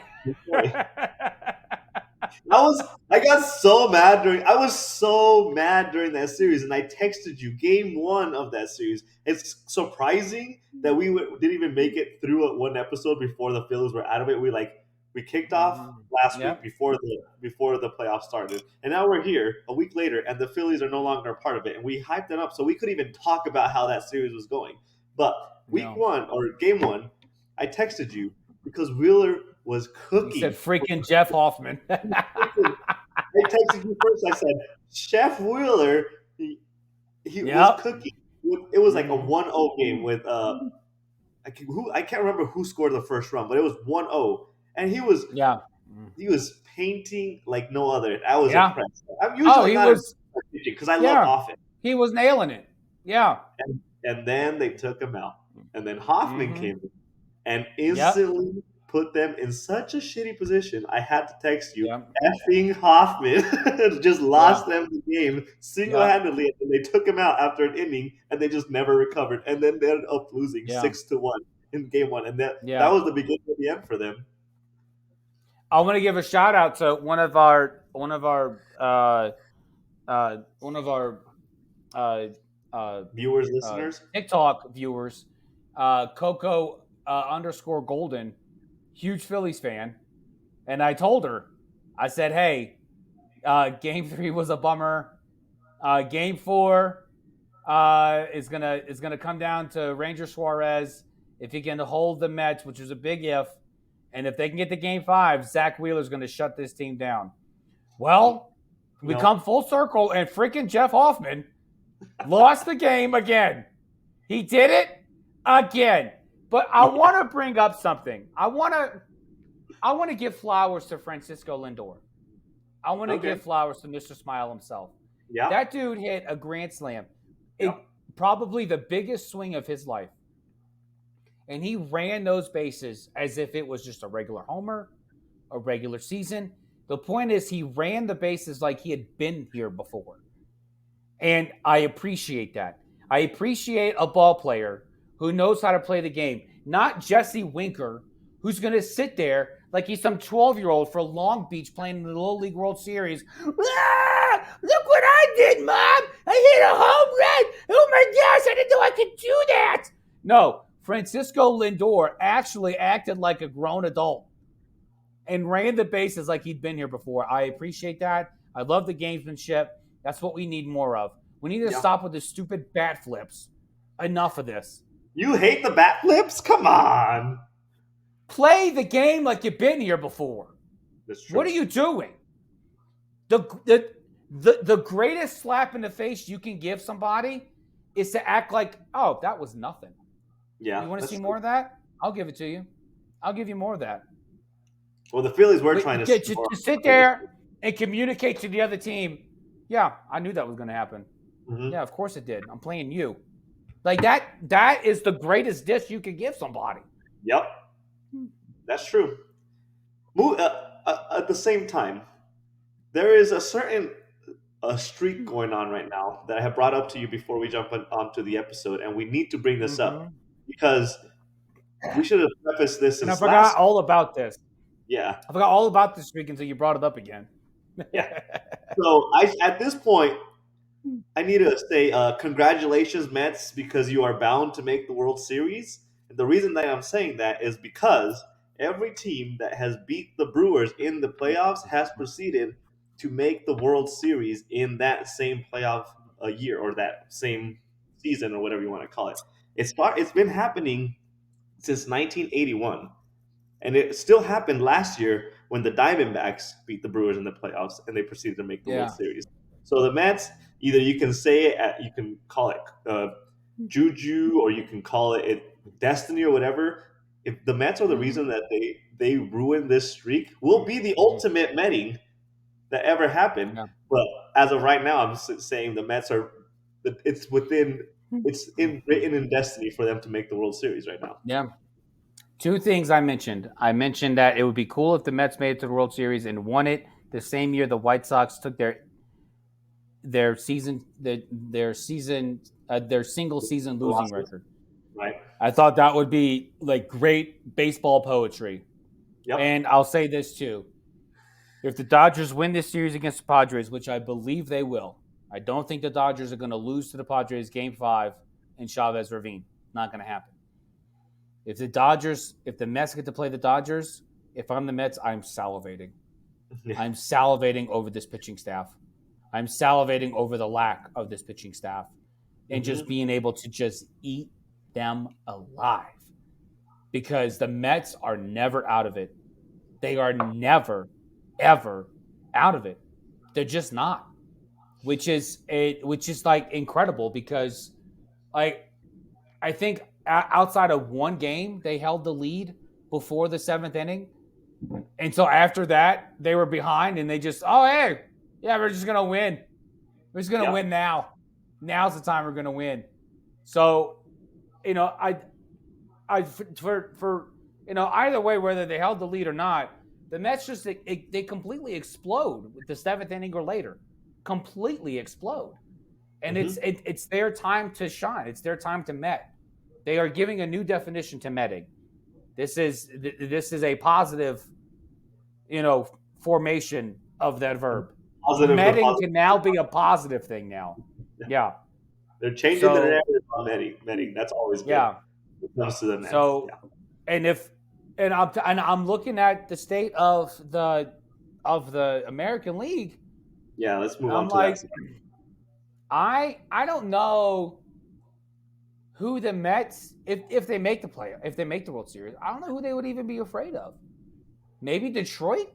Speaker 1: was so mad during that series, and I texted you game 1 of that series. It's surprising that we didn't even make it through one episode before the Phillies were out of it. We kicked off last week before the playoffs started, and now we're here a week later, and the Phillies are no longer a part of it. And we hyped it up so we could even talk about how that series was going. But game 1, I texted you because Wheeler was cooking.
Speaker 6: You said freaking Jeff Hoffman.
Speaker 1: I texted you first. I said, Chef Wheeler, he was cooking. It was like a 1-0 game with I can't remember who scored the first run, but it was 1-0, and he was painting like no other. I was impressed. I'm usually not because I love offense.
Speaker 6: He was nailing it. Yeah,
Speaker 1: and then they took him out, and then Hoffman came in and instantly put them in such a shitty position. I had to text you. Effing Hoffman just lost them the game single-handedly, and they took him out after an inning, and they just never recovered. And then they ended up losing 6-1 in game 1, and that was the beginning of the end for them.
Speaker 6: I want to give a shout out to one of our
Speaker 1: viewers, listeners,
Speaker 6: TikTok viewers, Coco _Golden. Huge Phillies fan, and I told her, I said, hey, game 3 was a bummer. Game 4 is gonna come down to Ranger Suarez if he can hold the Mets, which is a big if, and if they can get to game 5, Zach Wheeler's gonna shut this team down. Well, we come full circle, and freaking Jeff Hoffman lost the game again. He did it again. But I want to bring up something. I want to give flowers to Francisco Lindor. I want to give flowers to Mr. Smile himself.
Speaker 1: Yeah.
Speaker 6: That dude hit a grand slam.
Speaker 1: Yep.
Speaker 6: Probably the biggest swing of his life. And he ran those bases as if it was just a regular homer, a regular season. The point is he ran the bases like he had been here before. And I appreciate that. I appreciate a ball player who knows how to play the game. Not Jesse Winker, who's going to sit there like he's some 12-year-old for Long Beach playing in the Little League World Series. Ah, look what I did, Mom. I hit a home run. Oh, my gosh, I didn't know I could do that. No, Francisco Lindor actually acted like a grown adult and ran the bases like he'd been here before. I appreciate that. I love the gamesmanship. That's what we need more of. We need to stop with the stupid bat flips. Enough of this.
Speaker 1: You hate the bat flips? Come on.
Speaker 6: Play the game like you've been here before.
Speaker 1: That's true.
Speaker 6: What are you doing? The greatest slap in the face you can give somebody is to act like, oh, that was nothing.
Speaker 1: Yeah.
Speaker 6: You want to see more of that? I'll give it to you. I'll give you more of that.
Speaker 1: Well, the Phillies were trying
Speaker 6: to sit there and communicate to the other team. Yeah, I knew that was going to happen.
Speaker 1: Mm-hmm.
Speaker 6: Yeah, of course it did. I'm playing you. Like that is the greatest dish you could give somebody.
Speaker 1: Yep. That's true. At the same time, there is a certain streak going on right now that I have brought up to you before we jump onto the episode, and we need to bring this up because we should have prefaced this.
Speaker 6: And I forgot all about this.
Speaker 1: Yeah.
Speaker 6: I forgot all about this streak until you brought it up again.
Speaker 1: Yeah. So at this point, I need to say congratulations, Mets, because you are bound to make the World Series. And the reason that I'm saying that is because every team that has beat the Brewers in the playoffs has proceeded to make the World Series in that same playoff year or that same season or whatever you want to call it. It's been happening since 1981. And it still happened last year when the Diamondbacks beat the Brewers in the playoffs and they proceeded to make the World Series. So the Mets, either you can say it, you can call it juju, or you can call it destiny or whatever. If the Mets are the reason that they ruined this streak, will be the ultimate Metting that ever happened. Yeah. But as of right now, I'm saying the Mets are. It's written in destiny for them to make the World Series right now.
Speaker 6: Yeah. Two things I mentioned. I mentioned that it would be cool if the Mets made it to the World Series and won it the same year the White Sox took their single season losing record.
Speaker 1: Right.
Speaker 6: I thought that would be like great baseball poetry.
Speaker 1: Yep.
Speaker 6: And I'll say this too. If the Dodgers win this series against the Padres, which I believe they will, I don't think the Dodgers are going to lose to the Padres Game 5 in Chavez Ravine. Not going to happen. If the Mets get to play the Dodgers, if I'm the Mets, I'm salivating. I'm salivating over this pitching staff. I'm salivating over the lack of this pitching staff and just being able to just eat them alive. Because the Mets are never out of it. They are never, ever out of it. They're just not. Which is like incredible because I think outside of one game, they held the lead before the 7th inning. And so after that, they were behind and they just, we're just going to win. We're just going to win now. Now's the time we're going to win. So, either way, whether they held the lead or not, the Mets just, they completely explode with the 7th inning or later. Completely explode. And it's their time to shine. It's their time to Met. They are giving a new definition to Metting. This is a positive, formation of that verb. Metting can now be a positive thing now. Yeah.
Speaker 1: They're changing the narrative on Metting. That's always good. Yeah. When it comes to the Mets.
Speaker 6: So, I'm looking at the state of the American League.
Speaker 1: Yeah, let's move on to that.
Speaker 6: I don't know who the Mets, if they make the playoff, if they make the World Series, I don't know who they would even be afraid of. Maybe Detroit?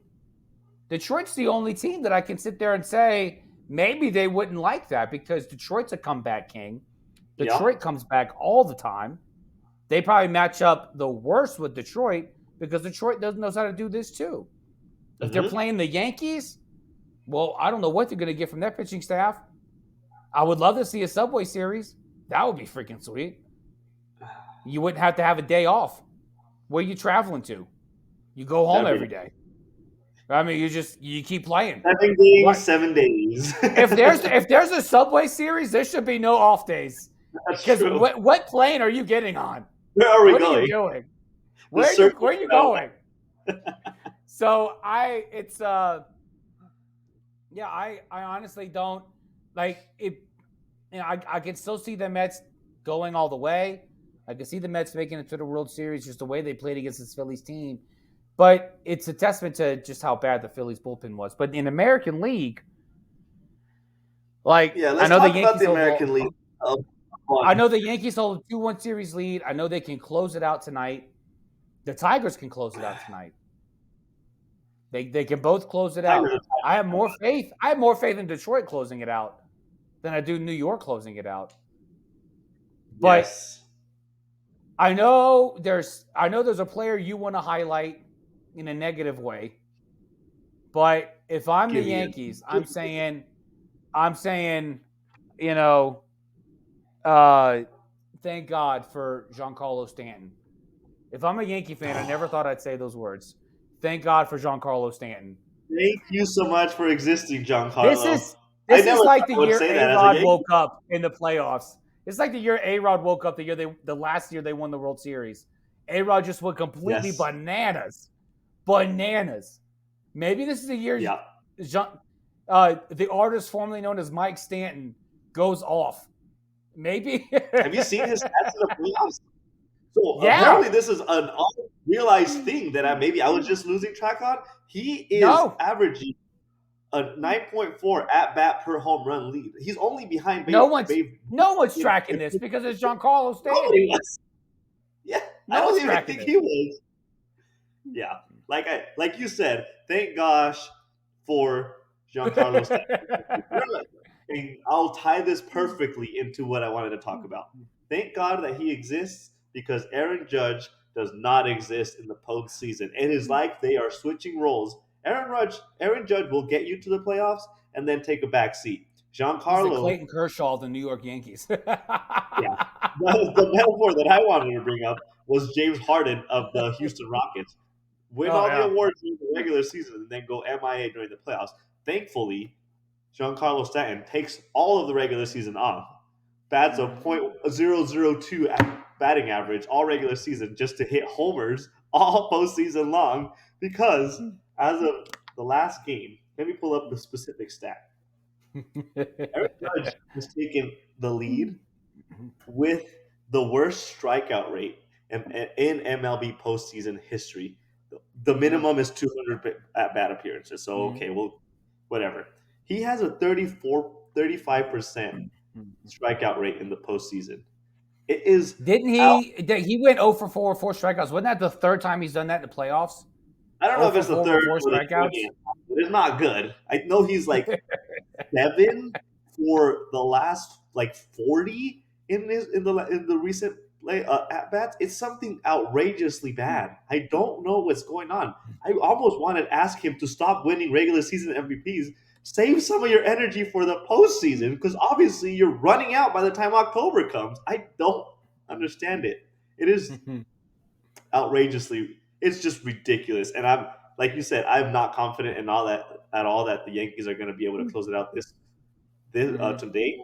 Speaker 6: Detroit's the only team that I can sit there and say maybe they wouldn't like that because Detroit's a comeback king.
Speaker 1: Yeah.
Speaker 6: Detroit comes back all the time. They probably match up the worst with Detroit because Detroit knows how to do this too. If they're playing the Yankees, well, I don't know what they're going to get from their pitching staff. I would love to see a Subway Series. That would be freaking sweet. You wouldn't have to have a day off. Where are you traveling to? You go home every day. I mean, you keep playing.
Speaker 1: 7 games, 7 days.
Speaker 6: If there's a Subway Series, there should be no off days. Because what plane are you getting on?
Speaker 1: Where are we
Speaker 6: what
Speaker 1: going?
Speaker 6: Are you doing? Where are you going? So I honestly don't like it. You know, I can still see the Mets going all the way. I can see the Mets making it to the World Series, just the way they played against this Phillies team. But it's a testament to just how bad the Phillies bullpen was. But in American League,
Speaker 1: let's talk about the American League.
Speaker 6: I know the Yankees hold a 2-1 series lead. I know they can close it out tonight. The Tigers can close it out tonight. They can both close it out. I have more faith. I have more faith in Detroit closing it out than I do New York closing it out. But
Speaker 1: yes.
Speaker 6: I know there's a player you want to highlight in a negative way. But if I'm the Yankees, I'm saying, thank God for Giancarlo Stanton. If I'm a Yankee fan, I never thought I'd say those words. Thank God for Giancarlo Stanton.
Speaker 1: Thank you so much for existing, Giancarlo.
Speaker 6: This is like the year A-Rod woke up in the playoffs. It's like the year A-Rod woke up the last year they won the World Series. A-Rod just went completely bananas. Bananas. Maybe this is the year the artist formerly known as Mike Stanton goes off. Maybe.
Speaker 1: Have you seen his stats in the playoffs? So apparently this is an unrealized thing that I was just losing track on. He is averaging a 9.4 at-bat per home run lead. He's only behind
Speaker 6: No one's tracking this because it's Giancarlo Stanton.
Speaker 1: Yeah, I don't even think he was. Yeah, like you said, thank gosh for Giancarlo Stanton. And I'll tie this perfectly into what I wanted to talk about. Thank God that he exists because Aaron Judge does not exist in the postseason. It is like they are switching roles. Aaron Judge will get you to the playoffs and then take a back seat. Giancarlo.
Speaker 6: He's the Clayton Kershaw of the New York Yankees.
Speaker 1: Yeah. The metaphor that I wanted to bring up was James Harden of the Houston Rockets. Win all the awards in the regular season and then go MIA during the playoffs. Thankfully, Giancarlo Stanton takes all of the regular season off. Bats a .002 batting average all regular season just to hit homers all postseason long because as of the last game, let me pull up the specific stat. Aaron Judge has taken the lead with the worst strikeout rate in MLB postseason history. The minimum is 200 at-bat appearances. So, okay, well, whatever. He has a 35% strikeout rate in the postseason. It is.
Speaker 6: Didn't he? He went 0 for 4 with 4 strikeouts. Wasn't that the third time he's done that in the playoffs?
Speaker 1: I don't know if it's the third or the fourth game, but it's not good. I know he's like 7 for the last 40 in the recent at bats. It's something outrageously bad. I don't know what's going on. I almost wanted to ask him to stop winning regular season MVPs. Save some of your energy for the postseason because obviously you're running out by the time October comes. I don't understand it. It is outrageously. It's just ridiculous. And I'm like you said, I'm not confident in all that at all that the Yankees are going to be able to close it out this today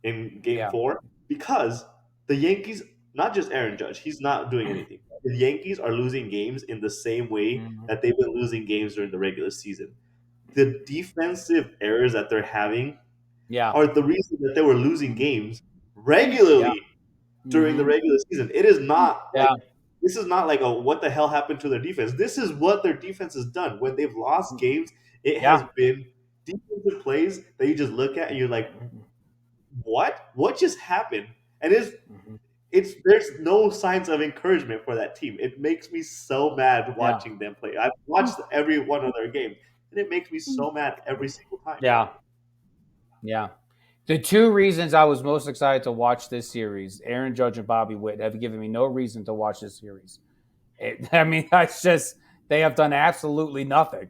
Speaker 1: in Game 4 because the Yankees, not just Aaron Judge, he's not doing anything. The Yankees are losing games in the same way that they've been losing games during the regular season. The defensive errors that they're having are the reason that they were losing games regularly during the regular season. It is not this is not like a what the hell happened to their defense. This is what their defense has done. When they've lost games, it has been defensive plays that you just look at and you're like, what? What just happened? And there's no signs of encouragement for that team. It makes me so mad watching them play. I've watched every one of their games. And it makes me so mad every single time.
Speaker 6: Yeah. The two reasons I was most excited to watch this series, Aaron Judge and Bobby Witt, have given me no reason to watch this series. That's just they have done absolutely nothing,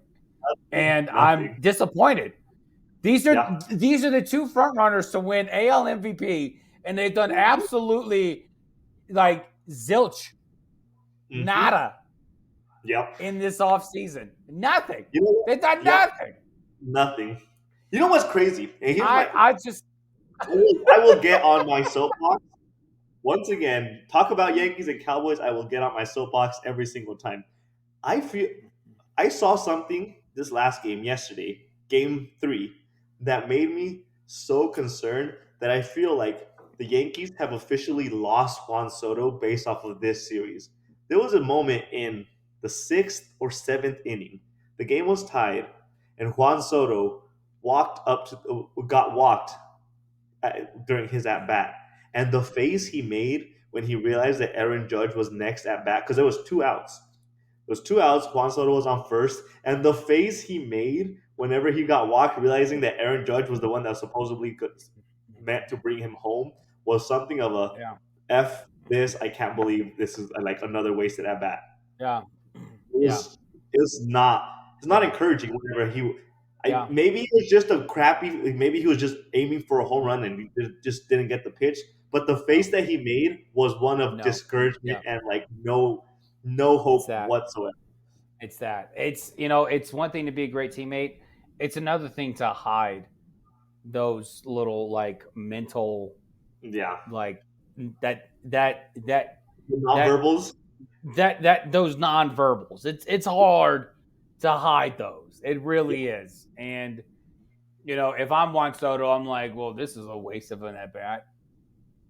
Speaker 6: and I'm
Speaker 1: Nothing.
Speaker 6: disappointed. These are
Speaker 1: Yeah.
Speaker 6: these are the two front runners to win AL MVP, and they've done absolutely like zilch,
Speaker 1: Mm-hmm.
Speaker 6: nada
Speaker 1: Yep.
Speaker 6: in this offseason. Nothing.
Speaker 1: You know what?
Speaker 6: They've done
Speaker 1: Yep.
Speaker 6: nothing.
Speaker 1: Nothing. You know what's crazy? And here's my.
Speaker 6: I just
Speaker 1: I will get on my soapbox once again. Talk about Yankees and Cowboys. I will get on my soapbox every single time. I feel I saw something this last game yesterday, game 3, that made me so concerned that I feel like the Yankees have officially lost Juan Soto based off of this series. There was a moment in the 6th or 7th inning. The game was tied, and Juan Soto got walked during his at bat, and the face he made when he realized that Aaron Judge was next at bat because there was 2 outs. There was 2 outs. Juan Soto was on first, and the face he made whenever he got walked, realizing that Aaron Judge was the one that supposedly meant to bring him home, was something of a
Speaker 6: yeah
Speaker 1: f this. I can't believe this is like another wasted at bat.
Speaker 6: yeah
Speaker 1: It
Speaker 6: yeah
Speaker 1: was it's not encouraging whenever
Speaker 6: yeah
Speaker 1: maybe it was just a crappy maybe he was just aiming for a home run and he just didn't get the pitch, but the face that he made was one of
Speaker 6: no
Speaker 1: discouragement
Speaker 6: yeah.
Speaker 1: and like no
Speaker 6: It's
Speaker 1: hope
Speaker 6: that.
Speaker 1: whatsoever.
Speaker 6: It's that. It's one thing to be a great teammate. It's another thing to hide those little like mental
Speaker 1: Yeah,
Speaker 6: like that that that
Speaker 1: the
Speaker 6: that
Speaker 1: nonverbals.
Speaker 6: that those nonverbals. It's hard to hide those. It really is. And if I'm Juan Soto, I'm like, well, this is a waste of an at bat.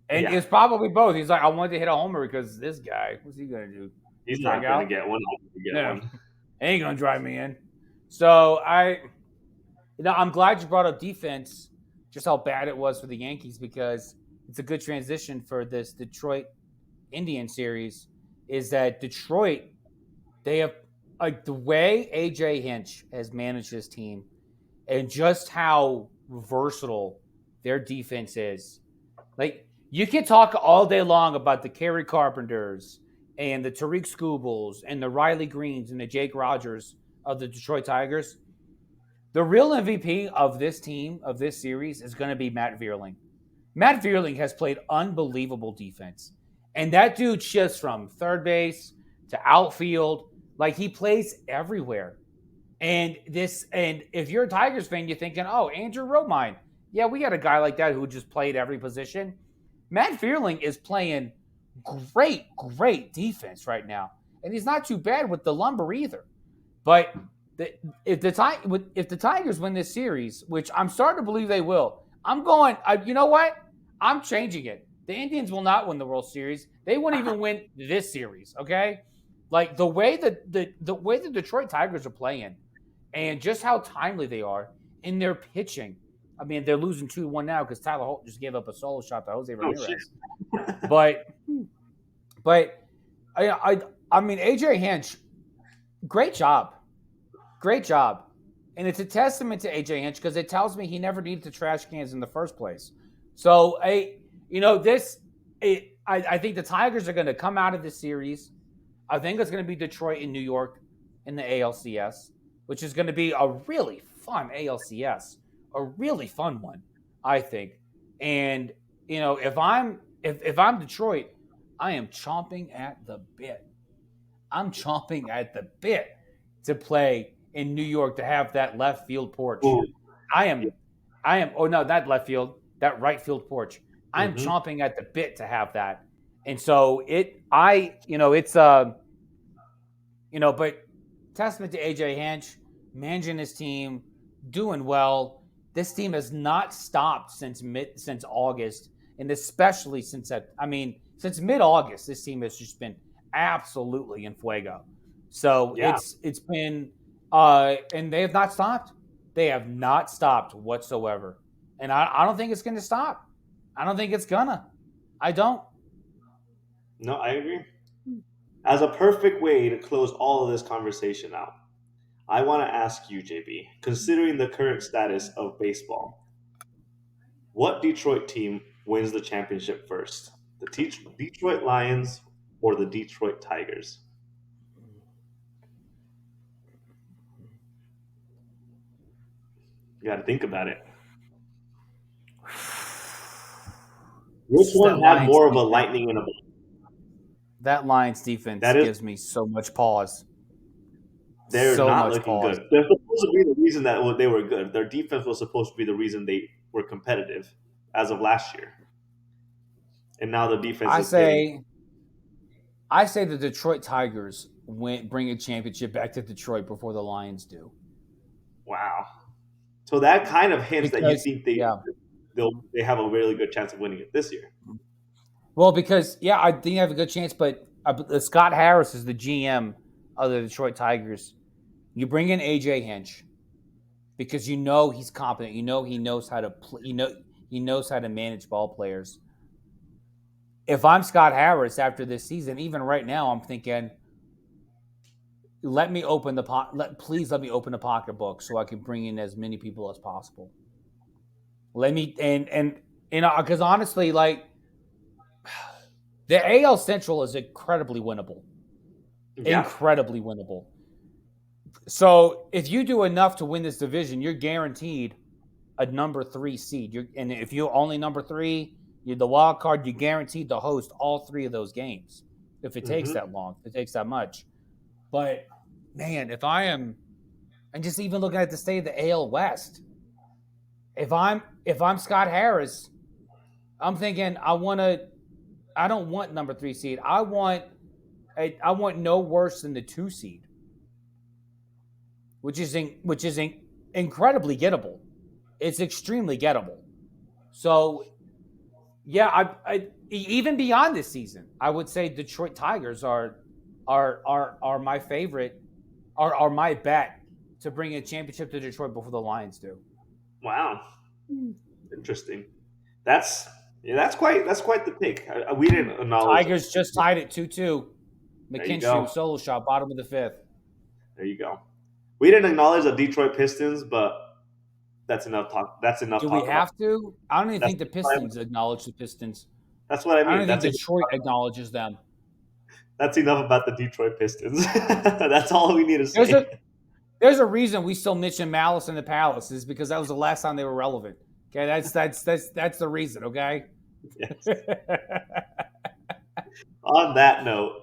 Speaker 6: And
Speaker 1: Yeah,
Speaker 6: it's probably both. He's like, I wanted to hit a homer because this guy, what's he gonna do?
Speaker 1: he's not
Speaker 6: Strike
Speaker 1: going to
Speaker 6: out?
Speaker 1: get one. Not going to get
Speaker 6: No.
Speaker 1: one.
Speaker 6: Ain't gonna drive me in. So I'm glad you brought up defense, just how bad it was for the Yankees, because it's a good transition for this Detroit Indian series. Is that Detroit? They have like the way AJ Hinch has managed his team, and just how versatile their defense is. Like you can talk all day long about the Kerry Carpenters and the Tariq Skubals and the Riley Greens and the Jake Rogers of the Detroit Tigers. The real MVP of this team, of this series, is going to be Matt Vierling. Matt Vierling has played unbelievable defense. And that dude shifts from third base to outfield. Like he plays everywhere. And if you're a Tigers fan, you're thinking, oh, Andrew Romine. Yeah, we got a guy like that who just played every position. Matt Vierling is playing great defense right now. And he's not too bad with the lumber either. But if the Tigers win this series, which I'm starting to believe they will, you know what? I'm changing it. The Indians will not win the World Series. They won't even win this series, okay? Like the way that the way the Detroit Tigers are playing and just how timely they are in their pitching. I mean, they're losing 2-1 now because Tyler Holt just gave up a solo shot to Jose Ramirez. But I mean, AJ Hinch, great job. And it's a testament to AJ Hinch because it tells me he never needed the trash cans in the first place. So, I think the Tigers are going to come out of this series. I think it's going to be Detroit and New York in the ALCS, which is going to be a really fun ALCS, a really fun one, I think. And if I'm Detroit, I am chomping at the bit. I'm chomping at the bit to play in New York, to have that left field porch.
Speaker 1: Ooh.
Speaker 6: I am. Oh no, not left field, that right field porch. I'm
Speaker 1: Mm-hmm.
Speaker 6: chomping at the bit to have that. And so but testament to AJ Hinch, managing his team, doing well. This team has not stopped since August, and especially since mid-August, this team has just been absolutely in fuego. So
Speaker 1: Yeah.
Speaker 6: it's been and they have not stopped. They have not stopped whatsoever. And I don't think it's going to stop. I don't think it's gonna. I don't.
Speaker 1: No, I agree. As a perfect way to close all of this conversation out, I want to ask you, JB, considering the current status of baseball, What Detroit team wins the championship first? The Detroit Lions or the Detroit Tigers? You got to think about it. Which one
Speaker 6: That
Speaker 1: had
Speaker 6: Lions
Speaker 1: more of a
Speaker 6: defense,
Speaker 1: lightning in a bolt?
Speaker 6: that Lions defense
Speaker 1: That is,
Speaker 6: gives me so much pause.
Speaker 1: they're
Speaker 6: So
Speaker 1: not
Speaker 6: much
Speaker 1: looking
Speaker 6: pause.
Speaker 1: good. They're supposed to be the reason that they were good. Their defense was supposed to be the reason they were competitive as of last year, and now the defense
Speaker 6: I
Speaker 1: is getting
Speaker 6: say the Detroit Tigers bring a championship back to Detroit before the Lions do.
Speaker 1: wow. So that kind of hints that you
Speaker 6: Because
Speaker 1: think
Speaker 6: yeah.
Speaker 1: they have a really good chance of winning it this year.
Speaker 6: Well, because I think you have a good chance, but Scott Harris is the GM of the Detroit Tigers. You bring in AJ Hinch because you know he's competent. You know he knows how to play. He knows how to manage ball players. If I'm Scott Harris after this season, even right now, I'm thinking, let me open the please let me open the pocketbook so I can bring in as many people as possible. Let me and because honestly, like the AL Central is incredibly winnable.
Speaker 1: Yeah.
Speaker 6: Incredibly winnable. So if you do enough to win this division, you're guaranteed a number 3 seed. And if you're only number 3, you're the wild card. You're guaranteed to host all 3 of those games. If it takes that long, if it takes that much. But man, if I am, and just even looking at the state of the AL West, if I'm Scott Harris, I'm thinking I don't want number 3 seed. I want no worse than the 2 seed. Which is incredibly gettable. It's extremely gettable. So, yeah, I even beyond this season, I would say Detroit Tigers are my favorite, are my bet to bring a championship to Detroit before the Lions do.
Speaker 1: Wow, interesting. That's quite the pick. We didn't acknowledge
Speaker 6: Tigers just tied it 2-2. McKinsey solo shot, bottom of the 5th.
Speaker 1: There you go. We didn't acknowledge the Detroit Pistons, but that's enough talk. That's enough.
Speaker 6: Do
Speaker 1: talk
Speaker 6: we have
Speaker 1: about.
Speaker 6: to? I don't even think the Pistons acknowledge the Pistons.
Speaker 1: That's what I mean.
Speaker 6: I don't think Detroit acknowledges them.
Speaker 1: That's enough about the Detroit Pistons. That's all we need to say.
Speaker 6: There's a reason we still mention Malice in the Palace is because that was the last time they were relevant. Okay, that's the reason. Okay.
Speaker 1: Yes. On that note,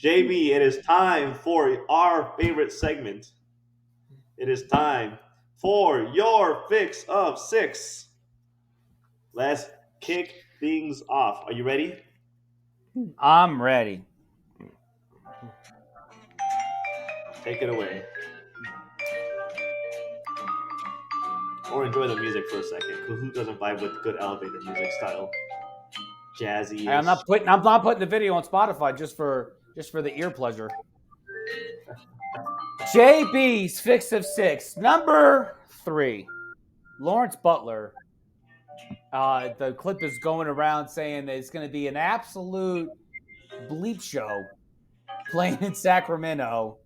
Speaker 1: JB, it is time for our favorite segment. It is time for your fix of 6. Let's kick things off. Are you ready?
Speaker 6: I'm ready.
Speaker 1: Take it away. Or enjoy the music for a second. Who doesn't vibe with good elevator music style? Jazzy.
Speaker 6: Hey, I'm not putting the video on Spotify just for the ear pleasure. JB's fix of 6, number 3, Lawrence Butler. The clip is going around saying that it's going to be an absolute bleep show playing in Sacramento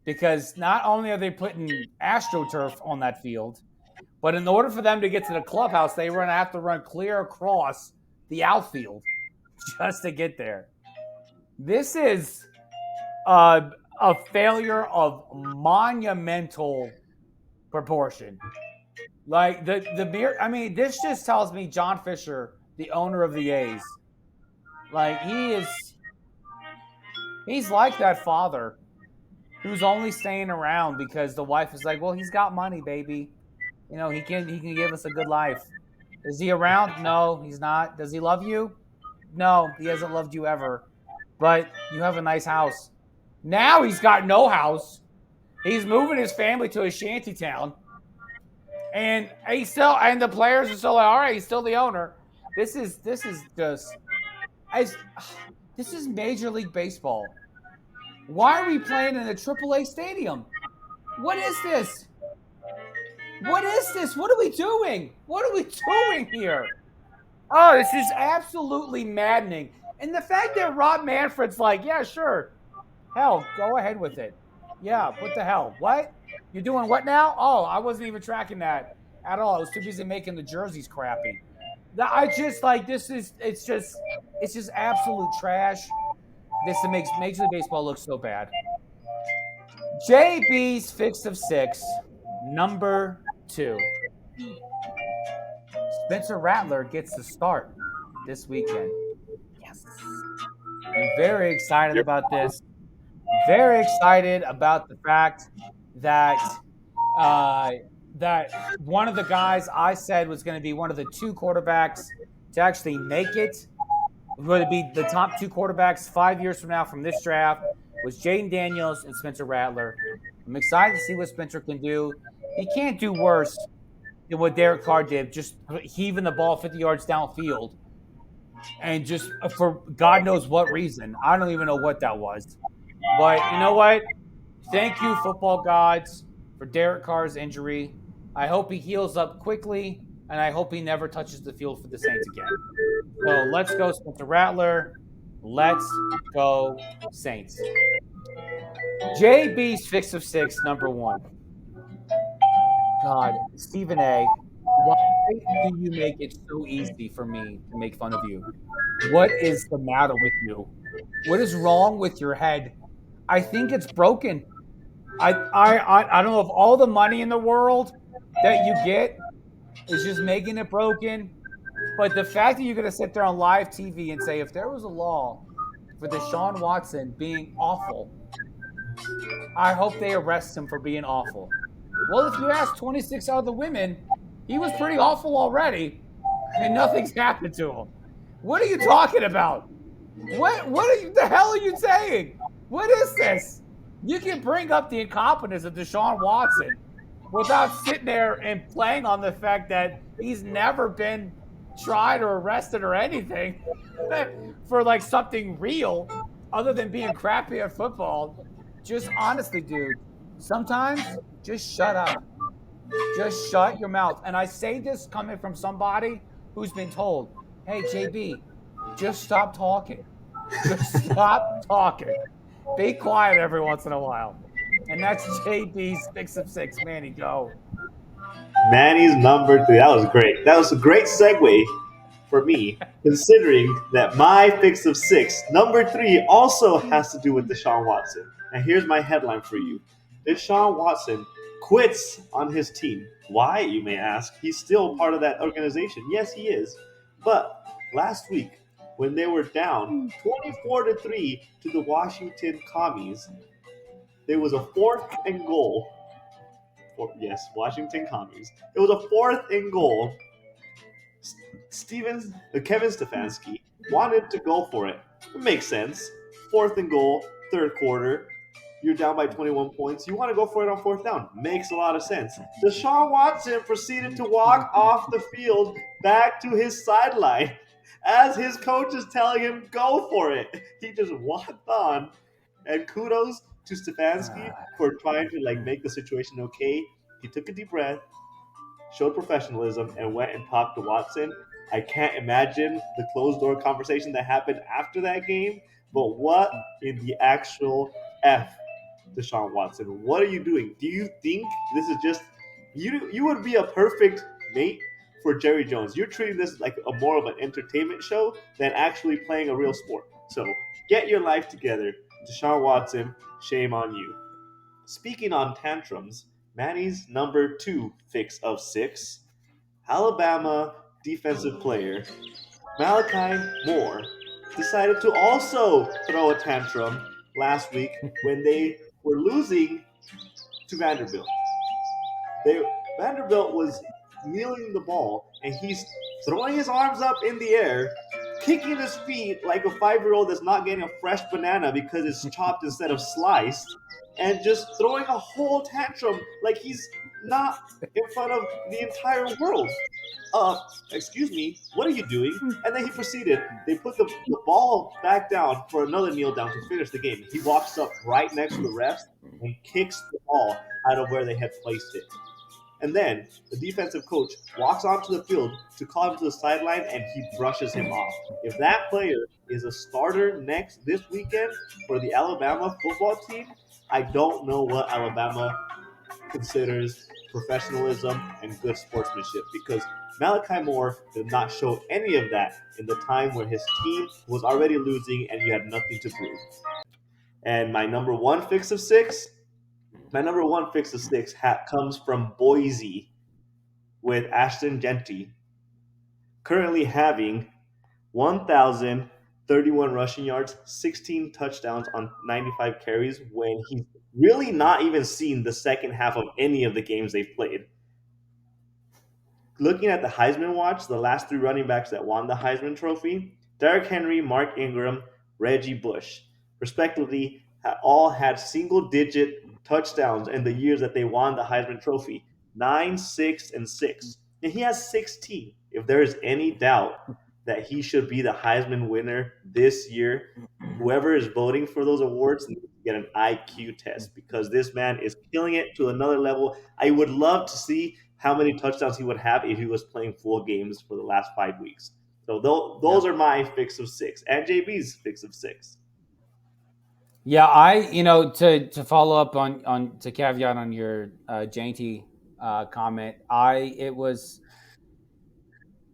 Speaker 6: because not only are they putting AstroTurf on that field, but in order for them to get to the clubhouse, they have to run clear across the outfield just to get there. This is a failure of monumental proportion. Like this just tells me John Fisher, the owner of the A's, like he's like that father who's only staying around because the wife is like, well, he's got money, baby. You know, he can give us a good life. Is he around? No, he's not. Does he love you? No, he hasn't loved you ever. But you have a nice house. Now he's got no house. He's moving his family to a shanty town. And the players are still like, all right, he's still the owner. This is Major League Baseball. Why are we playing in a AAA stadium? What is this? What is this? What are we doing? What are we doing here? Oh, this is absolutely maddening. And the fact that Rob Manfred's like, yeah, sure. Hell, go ahead with it. Yeah, what the hell? What? You're doing what now? Oh, I wasn't even tracking that at all. I was too busy making the jerseys crappy. I just like this is it's just absolute trash. This makes Major League Baseball look so bad. JB's fix of 6, number 2. Spencer Rattler gets the start this weekend. Yes. I'm very excited about this. Very excited about the fact that uh, that one of the guys I said was going to be one of the 2 quarterbacks to actually make it, would be the top 2 quarterbacks 5 years from now from this draft, was Jaden Daniels and Spencer Rattler. I'm excited to see what Spencer can do. He can't do worse than what Derek Carr did, just heaving the ball 50 yards downfield. And just for God knows what reason. I don't even know what that was. But you know what? Thank you, football gods, for Derek Carr's injury. I hope he heals up quickly, and I hope he never touches the field for the Saints again. So let's go, Spencer Rattler. Let's go, Saints. JB's fix of 6, number 1. God, Stephen A., why do you make it so easy for me to make fun of you? What is the matter with you? What is wrong with your head? I think it's broken. I don't know if all the money in the world that you get is just making it broken. But the fact that you're going to sit there on live TV and say, if there was a law for Deshaun Watson being awful, I hope they arrest him for being awful. Well, if you ask 26 other women, he was pretty awful already, and nothing's happened to him. What are you talking about? The hell are you saying? What is this? You can bring up the incompetence of Deshaun Watson without sitting there and playing on the fact that he's never been tried or arrested or anything for like something real other than being crappy at football. Just honestly, dude, sometimes just shut up. Just shut your mouth. And I say this coming from somebody who's been told, hey, JB, just stop talking. Just stop talking. Be quiet every once in a while. And that's JB's fix of 6. Manny, go.
Speaker 1: Manny's number 3. That was great. That was a great segue for me, considering that my fix of 6, number 3, also has to do with Deshaun Watson. And here's my headline for you. Deshaun Watson quits on his team. Why, you may ask? He's still part of that organization. Yes, he is. But last week, when they were down 24-3 to the Washington Commies, there was a 4th and goal. Yes, Washington Commies. It was a 4th and goal. Kevin Stefanski wanted to go for it. It makes sense. 4th and goal, 3rd quarter. You're down by 21 points. You want to go for it on 4th down. Makes a lot of sense. Deshaun Watson proceeded to walk off the field back to his sideline as his coach is telling him, go for it. He just walked on. And kudos to Stefanski for trying to make the situation okay. He took a deep breath, showed professionalism, and went and talked to Watson. I can't imagine the closed door conversation that happened after that game, but what in the actual F, Deshaun Watson? What are you doing? Do you think this is just you would be a perfect mate for Jerry Jones? You're treating this like a more of an entertainment show than actually playing a real sport. So get your life together. Deshaun Watson, shame on you. Speaking on tantrums, Manny's number 2 fix of 6, Alabama defensive player Malachi Moore decided to also throw a tantrum last week when they were losing to Vanderbilt. Vanderbilt was kneeling the ball, and he's throwing his arms up in the air, kicking his feet like a 5-year-old that's not getting a fresh banana because it's chopped instead of sliced, and just throwing a whole tantrum like he's not in front of the entire world. Excuse me, what are you doing? And then he proceeded. They put the ball back down for another kneel down to finish the game. He walks up right next to the refs and kicks the ball out of where they had placed it. And then the defensive coach walks onto the field to call him to the sideline, and he brushes him off. If that player is a starter this weekend for the Alabama football team, I don't know what Alabama considers professionalism, and good sportsmanship because Malachi Moore did not show any of that in the time when his team was already losing and you had nothing to prove. And my number one fix of six comes from Boise with Ashton Genty, currently having 1,031 rushing yards, 16 touchdowns on 95 carries when he's really not even seen the second half of any of the games they've played. Looking at the Heisman watch, the last three running backs that won the Heisman Trophy, Derrick Henry, Mark Ingram, Reggie Bush, respectively, all had single-digit touchdowns in the years that they won the Heisman Trophy, 9, 6, and 6. And he has 16. If there is any doubt that he should be the Heisman winner this year, whoever is voting for those awards needs to get an IQ test because this man is killing it to another level. I would love to see how many touchdowns he would have if he was playing full games for the last 5 weeks. So those are my fix of six and JB's fix of six.
Speaker 6: Yeah, to follow up on to caveat on your Jainty comment,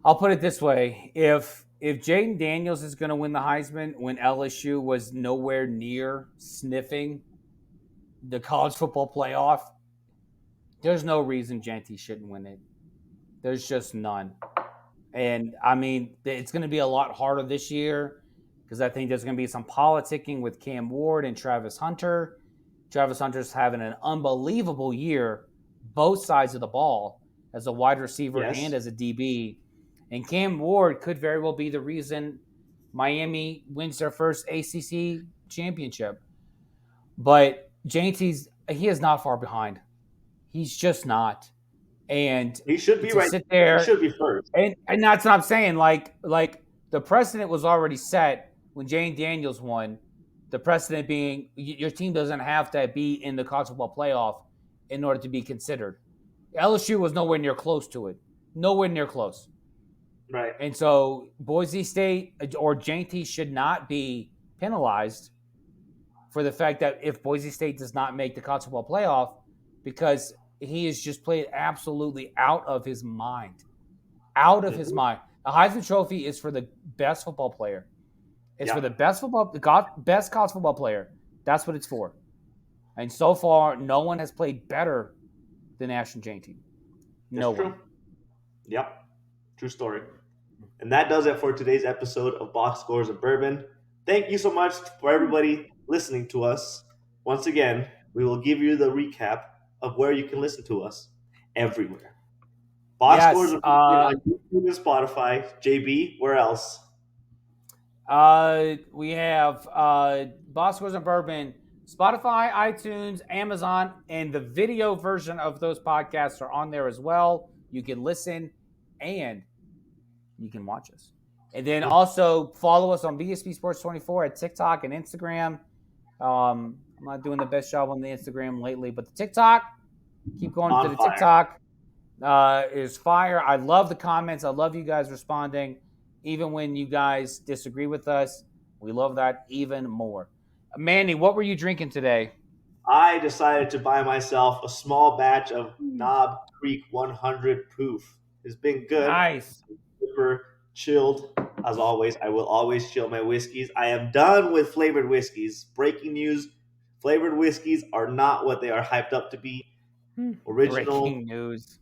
Speaker 6: I'll put it this way: if Jaden Daniels is going to win the Heisman when LSU was nowhere near sniffing the college football playoff, there's no reason Jainty shouldn't win it. There's just none. And I mean, it's going to be a lot harder this year because I think there's going to be some politicking with Cam Ward and Travis Hunter. Travis Hunter's having an unbelievable year, both sides of the ball, as a wide receiver and as a DB. And Cam Ward could very well be the reason Miami wins their first ACC championship. But Jainty's, he is not far behind. He's just not. And
Speaker 1: he should be right
Speaker 6: sit there.
Speaker 1: He should be first.
Speaker 6: And that's what I'm saying. Like the precedent was already set when Jaden Daniels won. The precedent being your team doesn't have to be in the college football playoff in order to be considered. LSU was nowhere near close to it. Nowhere near close.
Speaker 1: Right.
Speaker 6: And so Boise State or Jainty should not be penalized for the fact that if Boise State does not make the college football playoff, because he has just played absolutely out of his mind. Out of his mind. The Heisman Trophy is for the best football player. It's for the best college football player. That's what it's for. And so far, no one has played better than Ashton Jainty. No one.
Speaker 1: Yep. True story. And that does it for today's episode of Box Scores of Bourbon. Thank you so much for everybody listening to us. Once again, we will give you the recap of where you can listen to us everywhere. Box Scores of Bourbon on YouTube and Spotify. JB, where else?
Speaker 6: We have Box Scores of Bourbon, Spotify, iTunes, Amazon, and the video version of those podcasts are on there as well. You can listen and you can watch us. And then also follow us on BSB Sports 24 at TikTok and Instagram. I'm not doing the best job on the Instagram lately, but the TikTok, keep going to the TikTok, is fire. I love the comments. I love you guys responding. Even when you guys disagree with us, we love that even more. Manny, what were you drinking today?
Speaker 1: I decided to buy myself a small batch of Knob Creek 100 proof. It's been good.
Speaker 6: Nice.
Speaker 1: Super chilled. As always, I will always chill my whiskeys. I am done with flavored whiskeys. Breaking news, flavored whiskeys are not what they are hyped up to be. Original
Speaker 6: Breaking news.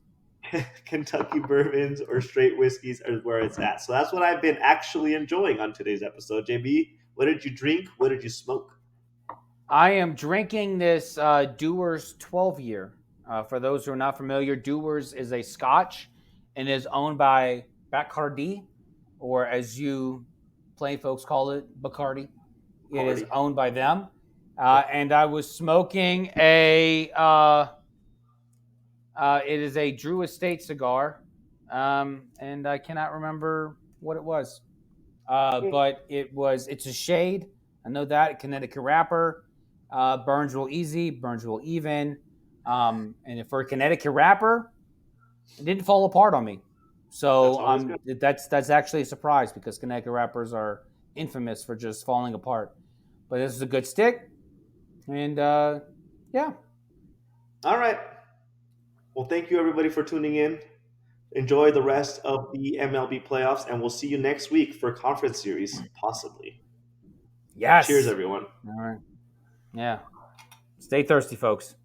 Speaker 1: Kentucky bourbons or straight whiskeys are where it's at. So that's what I've been actually enjoying on today's episode. JB, what did you drink? What did you smoke?
Speaker 6: I am drinking this Dewar's 12-year. For those who are not familiar, Dewar's is a Scotch and is owned by Bacardi, or as you plain folks call it, Bacardi. It is owned by them. And I was smoking it is a Drew Estate cigar, and I cannot remember what it was. But it's a shade. I know that. Connecticut wrapper. Burns real easy, burns real even. And for a Connecticut wrapper, it didn't fall apart on me. So that's actually a surprise because Connecticut wrappers are infamous for just falling apart. But this is a good stick. And yeah.
Speaker 1: All right. Well, thank you everybody for tuning in. Enjoy the rest of the MLB playoffs, and we'll see you next week for conference series, possibly.
Speaker 6: Yes.
Speaker 1: Cheers, everyone.
Speaker 6: All right. Yeah. Stay thirsty, folks.